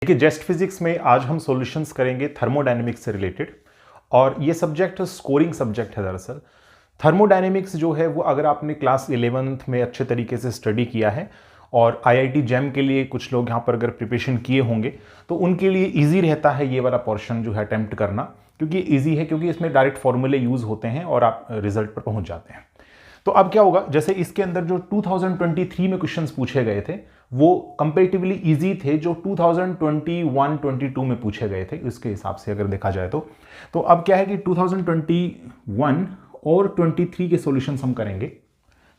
देखिए जेस्ट फिजिक्स में आज हम सॉल्यूशंस करेंगे थर्मोडायनेमिक्स से रिलेटेड, और ये सब्जेक्ट स्कोरिंग सब्जेक्ट है। दरअसल थर्मोडायनेमिक्स जो है वो अगर आपने क्लास 11th में अच्छे तरीके से स्टडी किया है और IIT जैम के लिए कुछ लोग यहाँ पर अगर प्रिपरेशन किए होंगे तो उनके लिए ईजी रहता है ये वाला पोर्शन जो है अटेम्प्ट करना, क्योंकि ईजी है, क्योंकि इसमें डायरेक्ट फॉर्मूले यूज होते हैं और आप रिजल्ट पर पहुंच जाते हैं। तो अब क्या होगा, जैसे इसके अंदर जो 2023 में क्वेश्चंस पूछे गए थे वो कंपैरेटिवली इजी थे जो 2021-22 में पूछे गए थे, इसके हिसाब से अगर देखा जाए तो अब क्या है कि 2021 और 23 के सॉल्यूशंस हम करेंगे,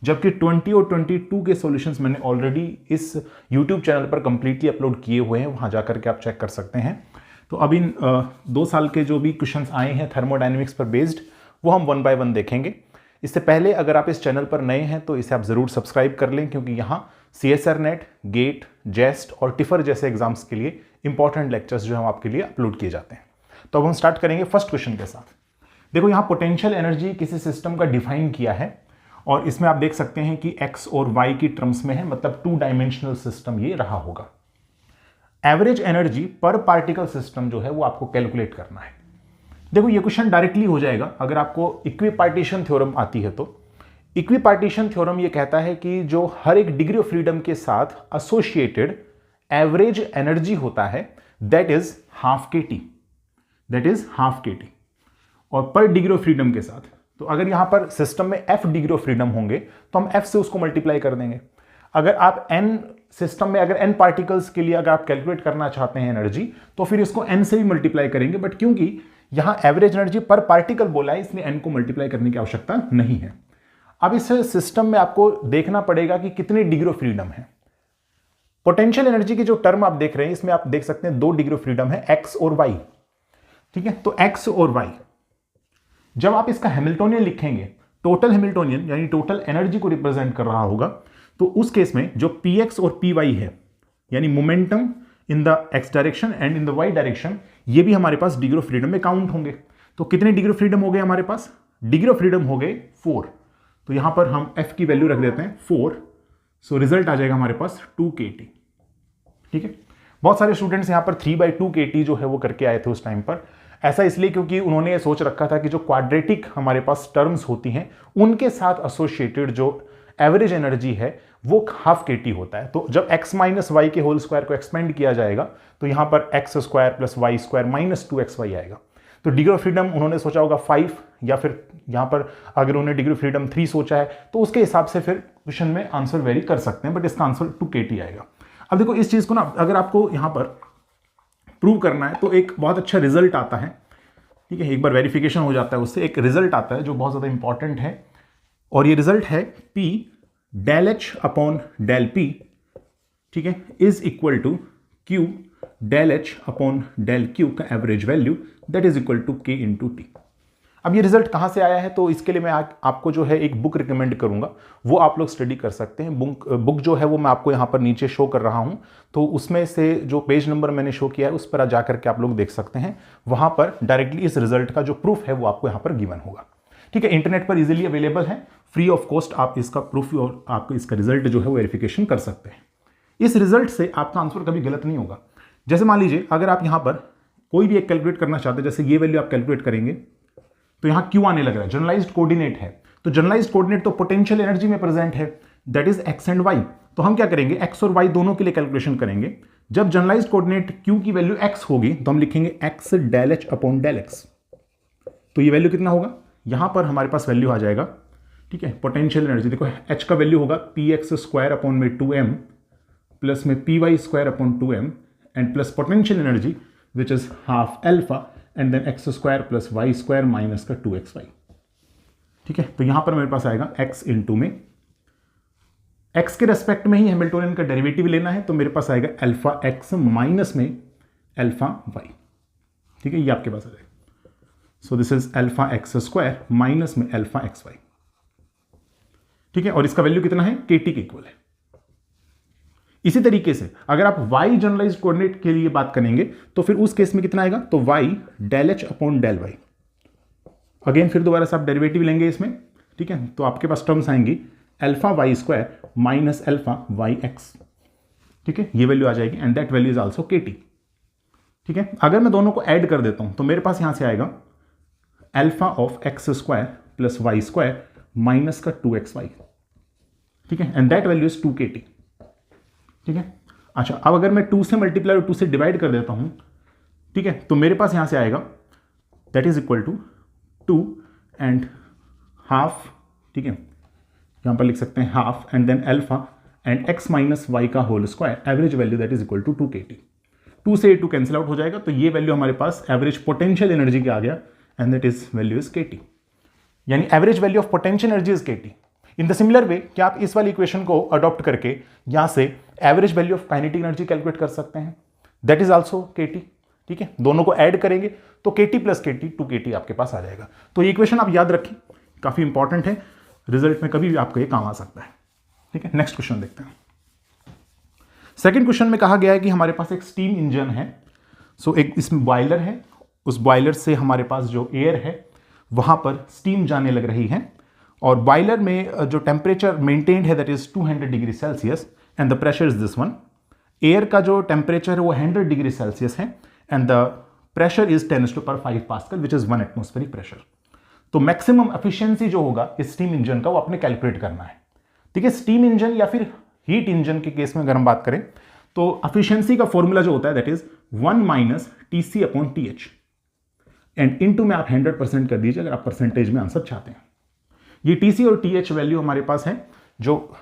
जबकि 20 और 22 के सॉल्यूशंस मैंने ऑलरेडी इस YouTube चैनल पर कंप्लीटली अपलोड किए हुए हैं, वहां जाकर के आप चेक कर सकते हैं। तो अब इन 2 साल के जो भी क्वेश्चंस आए हैं थर्मोडायनेमिक्स पर बेस्ड वो हम 1 बाय 1 देखेंगे। इससे पहले अगर आप इस चैनल पर नए हैं तो इसे आप जरूर सब्सक्राइब कर लें, क्योंकि यहाँ CSR नेट, गेट, जेस्ट और टिफर जैसे एग्जाम्स के लिए इंपॉर्टेंट लेक्चर्स जो हम आपके लिए अपलोड किए जाते हैं। तो अब हम स्टार्ट करेंगे फर्स्ट क्वेश्चन के साथ। देखो यहाँ पोटेंशियल एनर्जी किसी सिस्टम का डिफाइन किया है और इसमें आप देख सकते हैं कि x और y की टर्म्स में है, मतलब 2 डायमेंशनल सिस्टम ये रहा होगा। एवरेज एनर्जी पर पार्टिकल सिस्टम जो है वो आपको कैलकुलेट करना है। देखो ये क्वेश्चन डायरेक्टली हो जाएगा अगर आपको इक्विपार्टीशन थ्योरम आती है तो। इक्विपार्टीशन थ्योरम ये कहता है कि जो हर एक डिग्री ऑफ फ्रीडम के साथ एसोसिएटेड एवरेज एनर्जी होता है दैट इज हाफ के टी, और पर डिग्री ऑफ फ्रीडम के साथ, तो अगर यहां पर सिस्टम में f डिग्री ऑफ फ्रीडम होंगे तो हम f से उसको मल्टीप्लाई कर देंगे। अगर आप n सिस्टम में अगर n पार्टिकल्स के लिए अगर आप कैलकुलेट करना चाहते हैं एनर्जी तो फिर इसको n से भी मल्टीप्लाई करेंगे, बट क्योंकि यहां एवरेज एनर्जी पर पार्टिकल बोला है इसलिए n को मल्टीप्लाई करने की आवश्यकता नहीं है। अब इस सिस्टम में आपको देखना पड़ेगा कि कितनी डिग्री ऑफ फ्रीडम है। पोटेंशियल एनर्जी की जो टर्म आप देख रहे हैं इसमें आप देख सकते हैं 2 डिग्री ऑफ फ्रीडम है, x और y। ठीक है, तो x और y जब आप इसका हैमिल्टोनियन लिखेंगे, टोटल हैमिल्टोनियन यानी टोटल एनर्जी को रिप्रेजेंट कर रहा होगा, तो उस केस में जो px और py है यानी momentum in the x direction and in the y direction, ये भी हमारे पास डिग्री ऑफ फ्रीडम में काउंट होंगे। तो कितने डिग्री ऑफ फ्रीडम हो गए हमारे पास? डिग्री ऑफ फ्रीडम हो गए 4। तो यहां पर हम f की वैल्यू रख देते हैं 4। सो रिजल्ट आ जाएगा हमारे पास 2 kT। ठीक है, बहुत सारे स्टूडेंट्स यहां पर 3/2 kT जो है वो करके आए थे उस टाइम पर। ऐसा इसलिए क्योंकि उन्होंने ये सोच रखा था कि जो क्वाड्रेटिक हमारे पास टर्म्स होती हैं उनके साथ एसोसिएटेड जो एवरेज एनर्जी है वो हाफ kT होता है। तो जब x माइनस वाई के होल स्क्वायर को एक्सपेंड किया जाएगा तो यहां पर x square plus Y square minus 2xy आएगा। तो डिग्री ऑफ फ्रीडम उन्होंने सोचा होगा 5, या फिर यहां पर अगर उन्होंने डिग्री ऑफ फ्रीडम 3 सोचा है तो उसके हिसाब से फिर क्वेश्चन में आंसर वेरी कर सकते हैं, बट इसका आंसर 2 kT आएगा। अब देखो इस चीज को ना अगर आपको यहां पर प्रूव करना है तो एक बहुत अच्छा रिजल्ट आता है। ठीक है, एक बार वेरिफिकेशन हो जाता है उससे एक रिजल्ट आता है जो बहुत ज्यादा इंपॉर्टेंट है, और ये रिजल्ट है P del H upon del P, ठीक है, is equal to Q del H upon del Q का average value that is equal to K into T। अब ये रिजल्ट कहां से आया है, तो इसके लिए मैं आपको जो है एक बुक रिकमेंड करूंगा, वो आप लोग स्टडी कर सकते हैं। बुक जो है वो मैं आपको यहां पर नीचे शो कर रहा हूं, तो उसमें से जो पेज नंबर मैंने शो किया है उस पर जाकर के आप लोग देख सकते हैं। वहां पर डायरेक्टली इस रिजल्ट का जो प्रूफ है वो आपको यहां पर गिवन होगा। ठीक है, इंटरनेट पर इजीली अवेलेबल है, फ्री ऑफ कॉस्ट आप इसका प्रूफ और आपको इसका रिजल्ट जो है वो वेरिफिकेशन कर सकते हैं। इस रिजल्ट से आपका आंसर कभी गलत नहीं होगा। जैसे मान लीजिए अगर आप यहां पर कोई भी एक कैलकुलेट करना चाहते हैं, जैसे ये वैल्यू आप कैलकुलेट करेंगे तो यहां क्यू आने लग रहा है, जनरलाइज्ड कोऑर्डिनेट है, तो जनरलाइज्ड कोऑर्डिनेट तो पोटेंशियल एनर्जी में प्रेजेंट है that is X and Y. तो हम क्या करेंगे, एक्स और वाई दोनों के लिए कैलकुलेशन करेंगे। जब जनरलाइज्ड कोऑर्डिनेट क्यू की वैल्यू एक्स होगी तो हम लिखेंगे X del H upon del X. तो ये वैल्यू कितना होगा, यहां पर हमारे पास वैल्यू आ जाएगा। ठीक है, पोटेंशियल एनर्जी देखो एच का वैल्यू होगा पी एक्स स्क्वायर अपॉन में 2m प्लस में P Y square upon 2m and plus potential energy which is half alpha and then X square plus Y square minus का 2xy। ठीक है, तो यहां पर मेरे पास आएगा x इंटू में x के रेस्पेक्ट में ही हैमिल्टोनियन का डेरिवेटिव लेना है, तो मेरे पास आएगा अल्फा x माइनस में अल्फा y। ठीक है, ये आपके पास आ जाएगा। So this is alpha x square minus में अल्फा xy। ठीक है, और इसका वैल्यू कितना है, kT के इक्वल है। इसी तरीके से अगर आप y जनरलाइज्ड कोऑर्डिनेट के लिए बात करेंगे तो फिर उस केस में कितना आएगा, तो y del H upon del Y. Again फिर दोबारा से आप डेरिवेटिव लेंगे इसमें। ठीक है, तो आपके पास टर्म्स आएंगी alpha Y square minus alpha Y X. ठीक है, ये वैल्यू आ जाएगी and that value is also KT। ठीक है। अगर मैं दोनों को ऐड कर देता हूं तो मेरे पास यहां से आएगा alpha of X square plus Y square minus का 2xy, ठीक है, and that value is 2kt, ठीक है। अच्छा, अब अगर मैं 2 से मल्टीप्लाई और 2 से डिवाइड कर देता हूं, ठीक है, तो मेरे पास यहां से आएगा that is equal to 2 and half, ठीक है, यहां पर लिख सकते हैं half and then alpha and x minus Y का whole square, average value that is equal to 2kt। 2 से 2 कैंसिल आउट हो जाएगा, तो ये वैल्यू हमारे पास एवरेज पोटेंशियल एनर्जी का आ गया and that is value is kt, यानी average value of potential energy is kt। In the similar way क्या आप इस वाली इक्वेशन को अडॉप्ट करके यहां से average value of kinetic energy calculate कर सकते हैं, दैट इज आल्सो kt, ठीक है। दोनों को ऐड करेंगे तो kt प्लस kt 2kt आपके पास आ जाएगा। तो ये इक्वेशन आप याद रखें, काफी इंपॉर्टेंट है, रिजल्ट में कभी भी आपको ये काम आ सकता है, ठीक है। नेक्स्ट क्वेश्चन देखते हैं। सेकंड क्वेश्चन में कहा गया है कि हमारे पास एक स्टीम इंजन है, सो एक इसमें बॉयलर है, उस बॉयलर से हमारे पास जो एयर है वहां पर स्टीम जाने लग रही है, और बॉयलर में जो टेम्परेचर मेंटेन्ड है that is 200 degree Celsius and the pressure is this one. Air का जो टेम्परेचर है वो 100 डिग्री सेल्सियस है and the pressure is 10⁵ pascal which is 1 atmospheric pressure. तो मैक्सिमम एफिशिएंसी जो होगा इस स्टीम इंजन का वो आपने कैलकुलेट करना है, ठीक है। स्टीम इंजन या फिर हीट इंजन के केस में अगर हम बात करें तो एफिशिएंसी का फॉर्मूला जो होता है that is 1 minus TC/TH and into में आप 100% कर दीजिए अगर आप परसेंटेज में आंसर चाहते हैं। ये TC और TH वैल्यू हमारे पास है, जो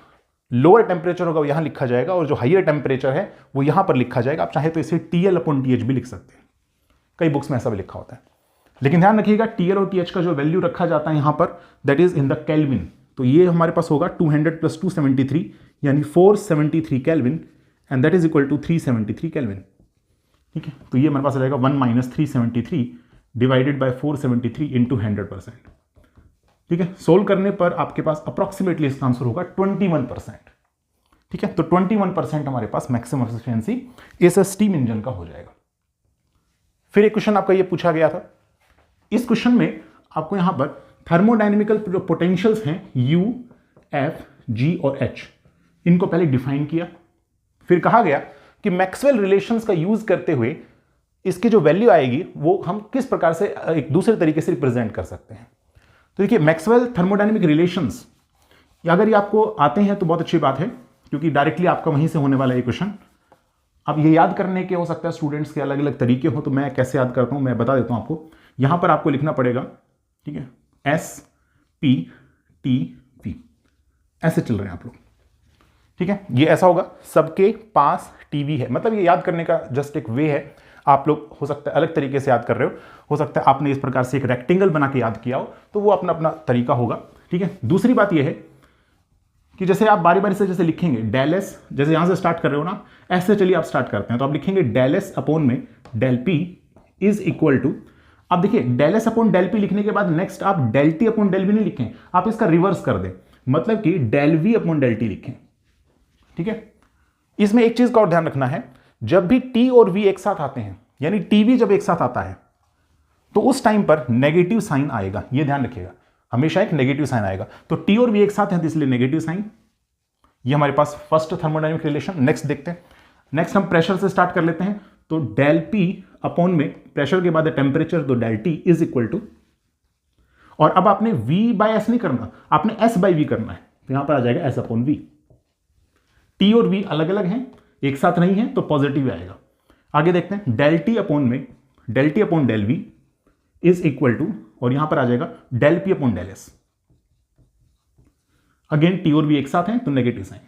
लोअर टेम्परेचर होगा वो यहां लिखा जाएगा और जो हाईयर टेम्परेचर है वो यहां पर लिखा जाएगा। आप चाहे तो इसे TL/TH भी लिख सकते हैं, कई बुक्स में ऐसा भी लिखा होता है, लेकिन ध्यान रखिएगा TL और TH का जो वैल्यू रखा जाता है यहां पर that is in the kelvin. तो ये हमारे पास होगा 200 + 273 यानी 473 kelvin and that is equal to 373 kelvin, ठीक है। तो ये हमारे पास आ जाएगा 1 माइनस 373 डिवाइडेड बाय 473 इंटू 100%, ठीक है। सोल्व करने पर आपके पास अप्रोक्सीमेटली इसका आंसर होगा 21%, ठीक है। तो 21% हमारे पास मैक्सिमम एफिशिएंसी इस स्टीम इंजन का हो जाएगा। फिर एक क्वेश्चन आपका ये पूछा गया था, इस क्वेश्चन में आपको यहां पर थर्मोडायनेमिकल जो पोटेंशियल्स हैं U, F, G और H, इनको पहले डिफाइन किया, फिर कहा गया कि मैक्सवेल रिलेशंस का यूज करते हुए इसकी जो वैल्यू आएगी वो हम किस प्रकार से एक दूसरे तरीके से रिप्रेजेंट कर सकते हैं। तो देखिए मैक्सवेल थर्मोडायनेमिक रिलेशंस अगर ये आपको आते हैं तो बहुत अच्छी बात है, क्योंकि डायरेक्टली आपका वहीं से होने वाला है क्वेश्चन। अब ये याद करने के हो सकता है स्टूडेंट्स के अलग अलग तरीके हो, तो मैं कैसे याद करता हूं मैं बता देता हूं आपको। यहां पर आपको लिखना पड़ेगा, ठीक है, SPTV, ऐसे चल रहे हैं आप लोग, ठीक है। ये ऐसा होगा, सबके पास टीवी है, मतलब ये याद करने का जस्ट एक वे है। आप लोग हो सकता है अलग तरीके से याद कर रहे हो सकता है आपने इस प्रकार से एक रेक्टेंगल बना के याद किया हो, तो वो अपना अपना तरीका होगा, ठीक है। दूसरी बात ये है कि जैसे आप बारी बारी से जैसे लिखेंगे डेल एस, जैसे यहां से स्टार्ट कर रहे हो ना, ऐसे चलिए आप स्टार्ट करते हैं, तो आप लिखेंगे डेल एस अपॉन में del P is equal to, अब देखिए del S upon del P लिखने के बाद नेक्स्ट आप del T upon del V नहीं लिखें, आप इसका रिवर्स कर दें, मतलब कि del V upon del T लिखें, ठीक है। इसमें एक चीज का और ध्यान रखना है, जब भी टी और वी एक साथ आते हैं, यानी टीवी जब एक साथ आता है तो उस टाइम पर नेगेटिव साइन आएगा, यह ध्यान रखिएगा, हमेशा एक नेगेटिव साइन आएगा। तो टी और वी एक साथ हैं तो इसलिए नेगेटिव साइन, ये हमारे पास फर्स्ट थर्मोडायनेमिक रिलेशन। नेक्स्ट देखते हैं, नेक्स्ट हम प्रेशर से स्टार्ट कर लेते हैं, तो डेल पी अपॉन में प्रेशर के बाद टेम्परेचर, तो del T is equal to, और अब आपने वी बाय एस नहीं करना, आपने एस बाय वी करना है, तो यहां पर आ जाएगा एस अपॉन वी। टी और वी अलग अलग हैं, एक साथ नहीं है, तो पॉजिटिव आएगा। आगे देखते हैं, डेल टी अपॉन में del T upon del V is equal to, और यहां पर आ जाएगा del P upon del S. Again T और वी एक साथ हैं तो नेगेटिव साइन,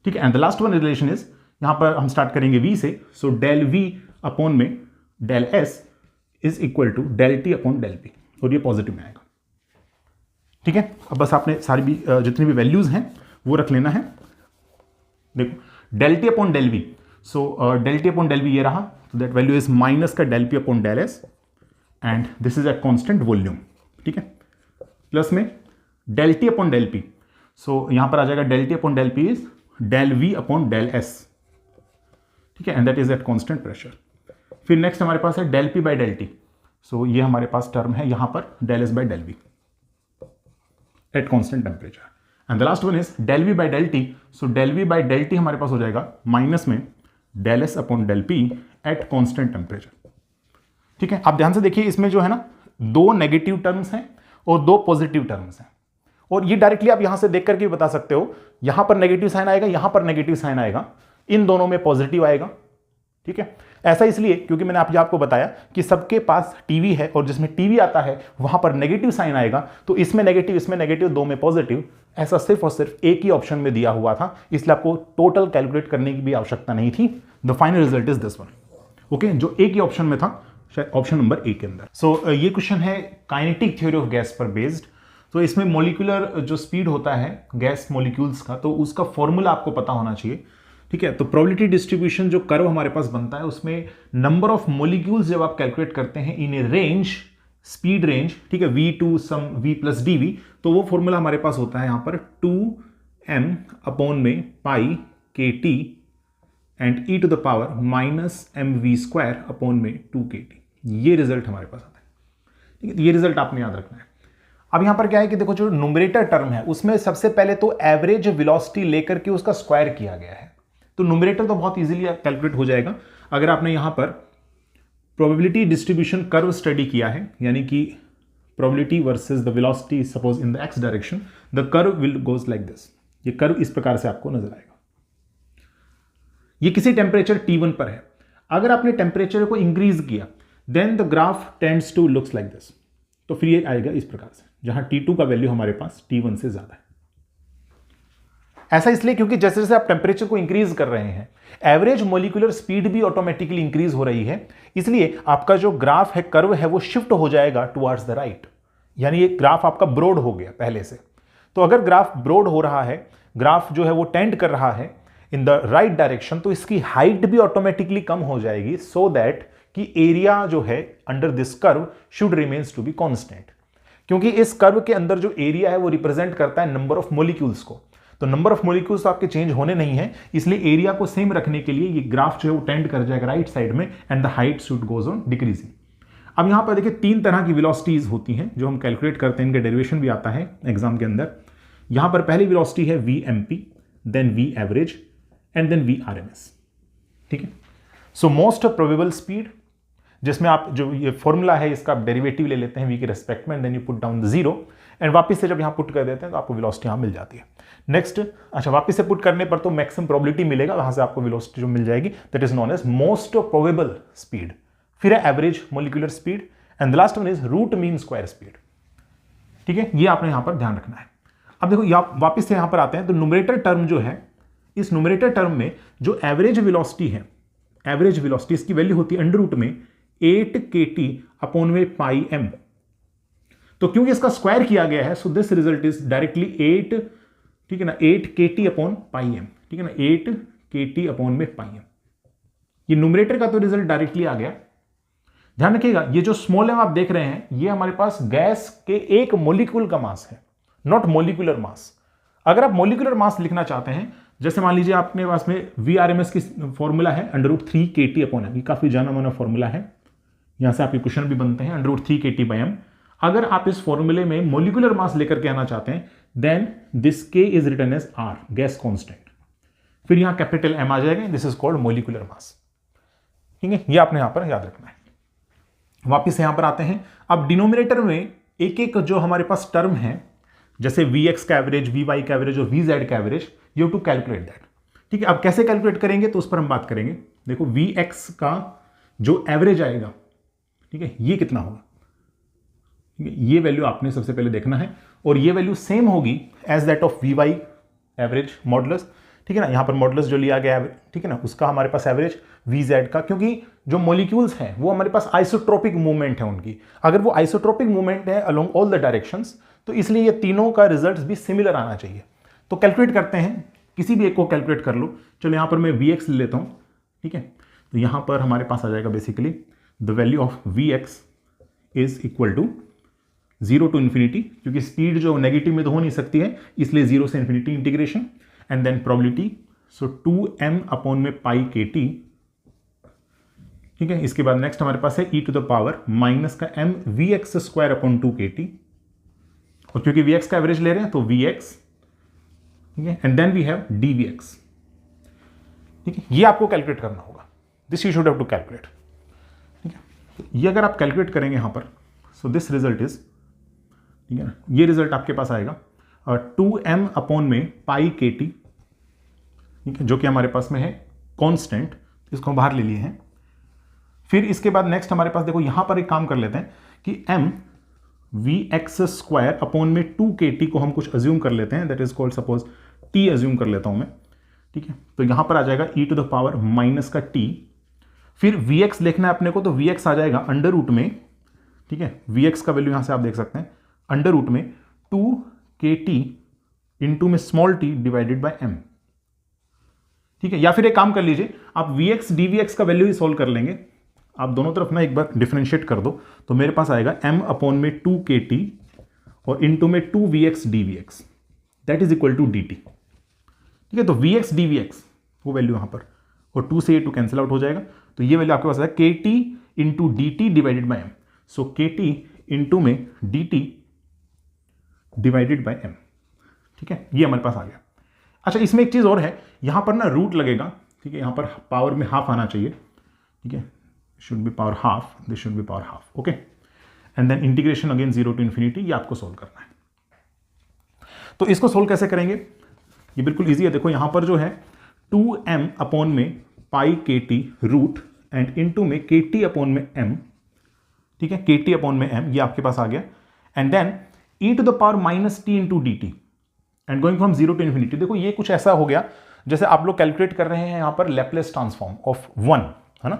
ठीक है। And the last one relation is, यहां पर हम स्टार्ट करेंगे वी से, सो डेल वी अपॉन में del S is equal to del T upon del P, और ये पॉजिटिव में आएगा, ठीक है। अब बस आपने सारी भी जितनी भी वैल्यूज हैं वो रख लेना है। देखो del T upon del V, so del T upon del V ये रहा, तो दैट वैल्यू इज माइनस का del P upon del S and this is at constant volume, ठीक है, प्लस में del T upon del P, so यहां पर आ जाएगा del T upon del P is del V upon del S, ठीक है, and that is at constant pressure. फिर नेक्स्ट हमारे पास है del P by del T, so ये हमारे पास टर्म है यहां पर del S by del V at constant temperature, and the last one is del V by del T, so del V by del T हमारे पास हो जाएगा माइनस में del S upon del P at constant temperature. ठीक है, आप ध्यान से देखिए, इसमें जो है ना 2 नेगेटिव टर्म्स हैं और 2 पॉजिटिव टर्म्स हैं, और ये डायरेक्टली आप यहां से देख करके बता सकते हो, यहां पर नेगेटिव साइन आएगा, यहां पर नेगेटिव साइन आएगा, इन दोनों में पॉजिटिव आएगा। ठीक है, ऐसा इसलिए क्योंकि मैंने आपको बताया कि सबके पास टीवी है, और जिसमें टीवी आता है वहां पर नेगेटिव साइन आएगा, तो इसमें नेगेटिव, दो में पॉजिटिव, ऐसा सिर्फ और सिर्फ एक ही ऑप्शन में दिया हुआ था, इसलिए आपको टोटल कैलकुलेट करने की भी आवश्यकता नहीं थी। The final result is this one. Okay, जो एक ही ऑप्शन में था, शायद ऑप्शन नंबर ए के अंदर। सो ये क्वेश्चन है काइनेटिक थ्योरी ऑफ गैस पर बेस्ड। तो इसमें मॉलिक्यूलर जो स्पीड होता है गैस मॉलिक्यूल्स का, तो उसका फॉर्मूला आपको पता होना चाहिए। ठीक है, तो प्रोबेबिलिटी डिस्ट्रीब्यूशन जो कर्व हमारे पास बनता है, उसमें नंबर ऑफ मॉलिक्यूल्स जब आप कैलकुलेट करते हैं इन ए रेंज, स्पीड रेंज, ठीक है, v2 सम v प्लस dv, तो वो फॉर्मूला हमारे पास होता है यहां पर 2m अपॉन में pi kt and e to the power minus mv square upon में 2kt। ये रिजल्ट हमारे पास आता है। ठीक है, ये रिजल्ट आपने याद रखना है। अब यहां पर क्या है कि देखो, जो न्यूमरेटर टर्म है उसमें सबसे पहले तो एवरेज वेलोसिटी लेकर के उसका स्क्वायर किया गया है, तो न्यूमरेटर तो बहुत इजीली कैलकुलेट हो जाएगा। अगर आपने यहां पर प्रोबेबिलिटी डिस्ट्रीब्यूशन कर्व स्टडी किया है, यानी कि probability versus the velocity suppose in the x direction, the curve will goes like this. ये कर्व इस प्रकार से आपको नजर आएगा। ये किसी टेम्परेचर T1 पर है। अगर आपने टेम्परेचर को इंक्रीज किया, then the graph tends to looks like this. तो फिर ये आएगा इस प्रकार से, जहां T2 का वैल्यू हमारे पास T1 से ज्यादा है। ऐसा इसलिए क्योंकि जैसे जैसे आप टेम्परेचर को इंक्रीज कर रहे हैं, एवरेज मॉलिक्यूलर स्पीड भी ऑटोमेटिकली इंक्रीज हो रही है, इसलिए आपका जो ग्राफ है, कर्व है, वो शिफ्ट हो जाएगा टुवर्ड्स द राइट, यानी ये ग्राफ आपका ब्रॉड हो गया पहले से। तो अगर ग्राफ ब्रॉड हो रहा है, ग्राफ जो है वो टेंड कर रहा है इन द राइट डायरेक्शन, तो इसकी हाइट भी ऑटोमेटिकली कम हो जाएगी, सो दैट कि एरिया जो है under this curve should remains to be constant, क्योंकि इस कर्व के अंदर जो एरिया है वो रिप्रेजेंट करता है नंबर ऑफ मॉलिक्यूल्स को। तो नंबर ऑफ मॉलिक्यूल्स आपके चेंज होने नहीं है, इसलिए एरिया को सेम रखने के लिए ये ग्राफ जो है वो टेंड कर जाएगा राइट साइड में, and the height should goes on decreasing. अब यहां पर देखिए 3 तरह की वेलोसिटीज होती हैं जो हम कैलकुलेट करते हैं, इनका डेरिवेशन भी आता है एग्जाम के अंदर। यहां पर पहली वेलोसिटी है vmp, then v average and then v rms। ठीक है, सो मोस्ट प्रोबेबल स्पीड, जिसमें आप जो ये फॉर्मूला है इसका डेरिवेटिव ले लेते हैं v के रेस्पेक्ट में, then you put down the 0 and वापस से जब यहां पुट कर देते हैं तो आपको वेलोसिटी यहां मिल जाती है। नेक्स्ट, अच्छा, वापस से पुट करने पर तो मैक्सिमम प्रोबेबिलिटी मिलेगा, वहां से आपको वेलोसिटी जो मिल जाएगी, that is known as most probable speed. फिर है average molecular speed, and the last one is root mean square speed. ठीक है, ये आपने यहां पर ध्यान रखना है। अब देखो वापस से यहां पर आते हैं, तो न्यूमरेटर टर्म जो है, इस न्यूमरेटर टर्म में जो एवरेज वेलोसिटी है, एवरेज वेलोसिटी इसकी वैल्यू होती है अंडर रूट में 8 kt अपॉन में पाई m। तो क्योंकि इसका स्क्वायर किया गया है, so this result is directly 8, ठीक है ना, 8 kt अपॉन पाई m, ठीक है ना, 8 kt अपॉन में पाई m। ये न्यूमरेटर का तो रिजल्ट डायरेक्टली आ गया। ध्यान रखिएगा, ये जो स्मॉल m आप देख रहे हैं, ये हमारे पास गैस के एक मॉलिक्यूल का मास है, नॉट मॉलिक्यूलर मास। अगर आप मॉलिक्यूलर मास लिखना चाहते हैं, जैसे मान लीजिए आपने पास में VRMS की फॉर्मूला है under root 3 kt upon m, ये काफी जाना माना फॉर्मूला है, यहां से आपके क्वेश्चन भी बनते हैं, under root 3 kt by m। अगर आप इस फॉर्मूले में मॉलिक्यूलर मास लेकर के आना चाहते हैं, then this k is written as r, gas constant, फिर यहां कैपिटल M आ जाएगा, this is called molecular mass. ठीक है, ये आपने यहां पर याद रखना है। वापिस यहां पर आते हैं, अब डिनोमिनेटर में एक एक जो हमारे पास टर्म है, जैसे Vx का एवरेज, Vy का एवरेज और Vz का average, you to calculate that. ठीक है, अब कैसे कैलकुलेट करेंगे तो उस पर हम बात करेंगे। देखो Vx का जो एवरेज आएगा, ठीक है, ये कितना होगा, ये वैल्यू आपने सबसे पहले देखना है, और ये वैल्यू सेम होगी as that of Vy average modulus. ठीक है ना, यहां पर मॉडुलस जो लिया गया है, ठीक है ना, उसका हमारे पास एवरेज Vz का, क्योंकि जो मॉलिक्यूल्स हैं वो हमारे पास आइसोट्रोपिक मूवमेंट है उनकी, अगर वो आइसोट्रोपिक मूवमेंट है अलोंग ऑल द डायरेक्शंस, तो इसलिए ये तीनों का रिजल्ट भी सिमिलर आना चाहिए। तो कैलकुलेट करते हैं, किसी भी एक को कैलकुलेट कर लो। चलो यहां पर मैं Vx ले लेता हूं। ठीक है, तो यहां पर हमारे पास आ जाएगा basically the value of Vx is equal to 0 to infinity, क्योंकि स्पीड जो नेगेटिव में तो हो नहीं सकती है, इसलिए 0 से infinity integration, and then probability, so 2m upon में पाई kt। ठीक है, इसके बाद नेक्स्ट हमारे पास है e to the power minus का m Vx square upon 2 kt, और क्योंकि Vx का एवरेज ले रहे हैं तो Vx, ठीक है, and then we have dVx। ठीक है, ये आपको कैलकुलेट करना होगा। This you should have to calculate. ठीक है, ये अगर आप कैलकुलेट करेंगे यहां पर, सो दिस रिजल्ट इज, ठीक है ना, ये रिजल्ट आपके पास आएगा 2m अपॉन में पाई के टी, ठीक है, जो कि हमारे पास में है कांस्टेंट, इसको हम बाहर ले लिए हैं। फिर इसके बाद नेक्स्ट हमारे पास देखो यहां पर एक काम कर लेते हैं कि m V X square upon में 2kt को हम कुछ अज्यूम कर लेते हैं, that is called suppose t assume कर लेता हूं मैं। ठीक है, तो यहां पर आ जाएगा e to the power minus का t। फिर vx लिखना है अपने को, तो vx आ जाएगा अंडर रूट में, ठीक है, vx का वैल्यू यहां से आप देख सकते हैं अंडर रूट में 2kt इंटू में small t divided by m। ठीक है, या फिर एक काम कर लीजिए, आप vx dvx का वैल्यू ही सोल्व कर लेंगे, आप दोनों तरफ ना एक बार डिफरेंशिएट कर दो, तो मेरे पास आएगा m अपॉन में 2kt और इंटू में 2vx dvx that is equal to dt। ठीक है, तो vx dvx वो वैल्यू यहां पर, और 2 से ये 2 कैंसिल आउट हो जाएगा, तो ये वैल्यू आपके पास आएगा kt into D T divided by M. So kt into में dt डिवाइडेड बाई m। ठीक है, ये हमारे पास आ गया। अच्छा, इसमें एक चीज और है, यहां पर ना रूट लगेगा, ठीक है, यहां पर पावर में हाफ आना चाहिए। ठीक है, should be power half, this should be power half, okay, and then integration again 0 to infinity, ये आपको सोल्व करना है। तो इसको सोल्व कैसे करेंगे, ये बिल्कुल इजी है। देखो यहां पर जो है 2m अपॉन में पाई के टी रूट एंड इंटू में के टी अपॉन में m, ठीक है, के टी अपॉन में m, ये आपके पास आ गया, and then e to the power minus T into D T and going from 0 to infinity. देखो ये कुछ ऐसा हो गया जैसे आप लोग कैलकुलेट कर रहे हैं यहां पर लैप्लेस ट्रांसफॉर्म ऑफ 1, है ना।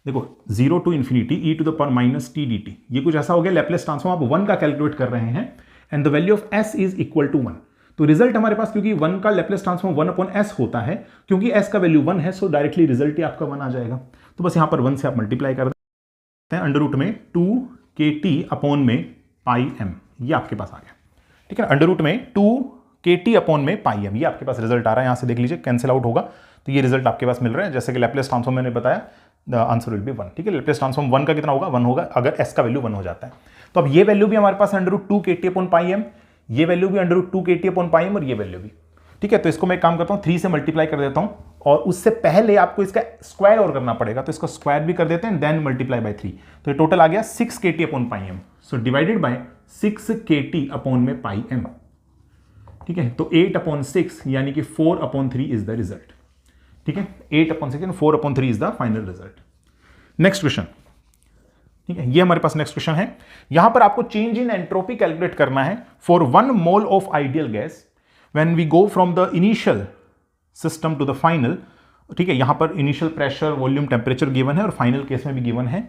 देखो 0 to infinity e to the power minus T D T, ये कुछ ऐसा हो गया लैप्लेस ट्रांसफॉर्म आप 1 का कैलकुलेट कर रहे हैं, and the value of s is equal to 1। तो रिजल्ट हमारे पास, क्योंकि 1 का लैप्लेस ट्रांसफॉर्म 1 अपॉन s होता है, क्योंकि s का वैल्यू 1 है, सो डायरेक्टली रिजल्ट ही आपका 1 आ जाएगा। तो बस यहां पर 1 से आप मल्टीप्लाई कर देते हैं, अंडर रूट में 2kt अपॉन में पाई m, ये आपके पास आ गया। ठीक है, अंडर रूट में 2kt अपॉन में पाई m, ये आपके पास रिजल्ट आ रहा है। यहां से देख लीजिए कैंसिल आउट होगा, तो ये रिजल्ट आपके पास मिल रहा है। जैसे कि लैप्लेस ट्रांसफॉर्म मैंने बताया, द आंसर विल बी 1। ठीक है, लैप्लेस ट्रांसफॉर्म 1 का कितना होगा, 1 होगा अगर s का वैल्यू 1 हो जाता है। तो अब ये वैल्यू भी हमारे पास under root 2kt upon pi m, ये वैल्यू भी under root 2kt upon pi m, और ये वैल्यू भी। ठीक है, तो इसको मैं काम करता हूं 3 से मल्टीप्लाई कर देता हूं, और उससे पहले आपको इसका स्क्वायर और करना पड़ेगा, तो इसका स्क्वायर भी कर देते हैं, देन मल्टीप्लाई बाय 3। तो ये टोटल आ गया 6kt upon pi m, so divided by 6kt upon में पाई m। ठीक है, तो 8 अपॉन 6 यानी कि 4 अपॉन 3 इज द रिजल्ट। ठीक है, 8 upon 6 and 4 upon 3 is the final result. Next question, ठीक है, ये हमारे पास नेक्स्ट क्वेश्चन है। यहां पर आपको चेंज इन एंट्रोपी कैलकुलेट करना है for 1 mole of ideal gas when we go from the initial system to the final. ठीक है, यहां पर initial pressure, volume, temperature given है, और फाइनल केस में भी गिवन है।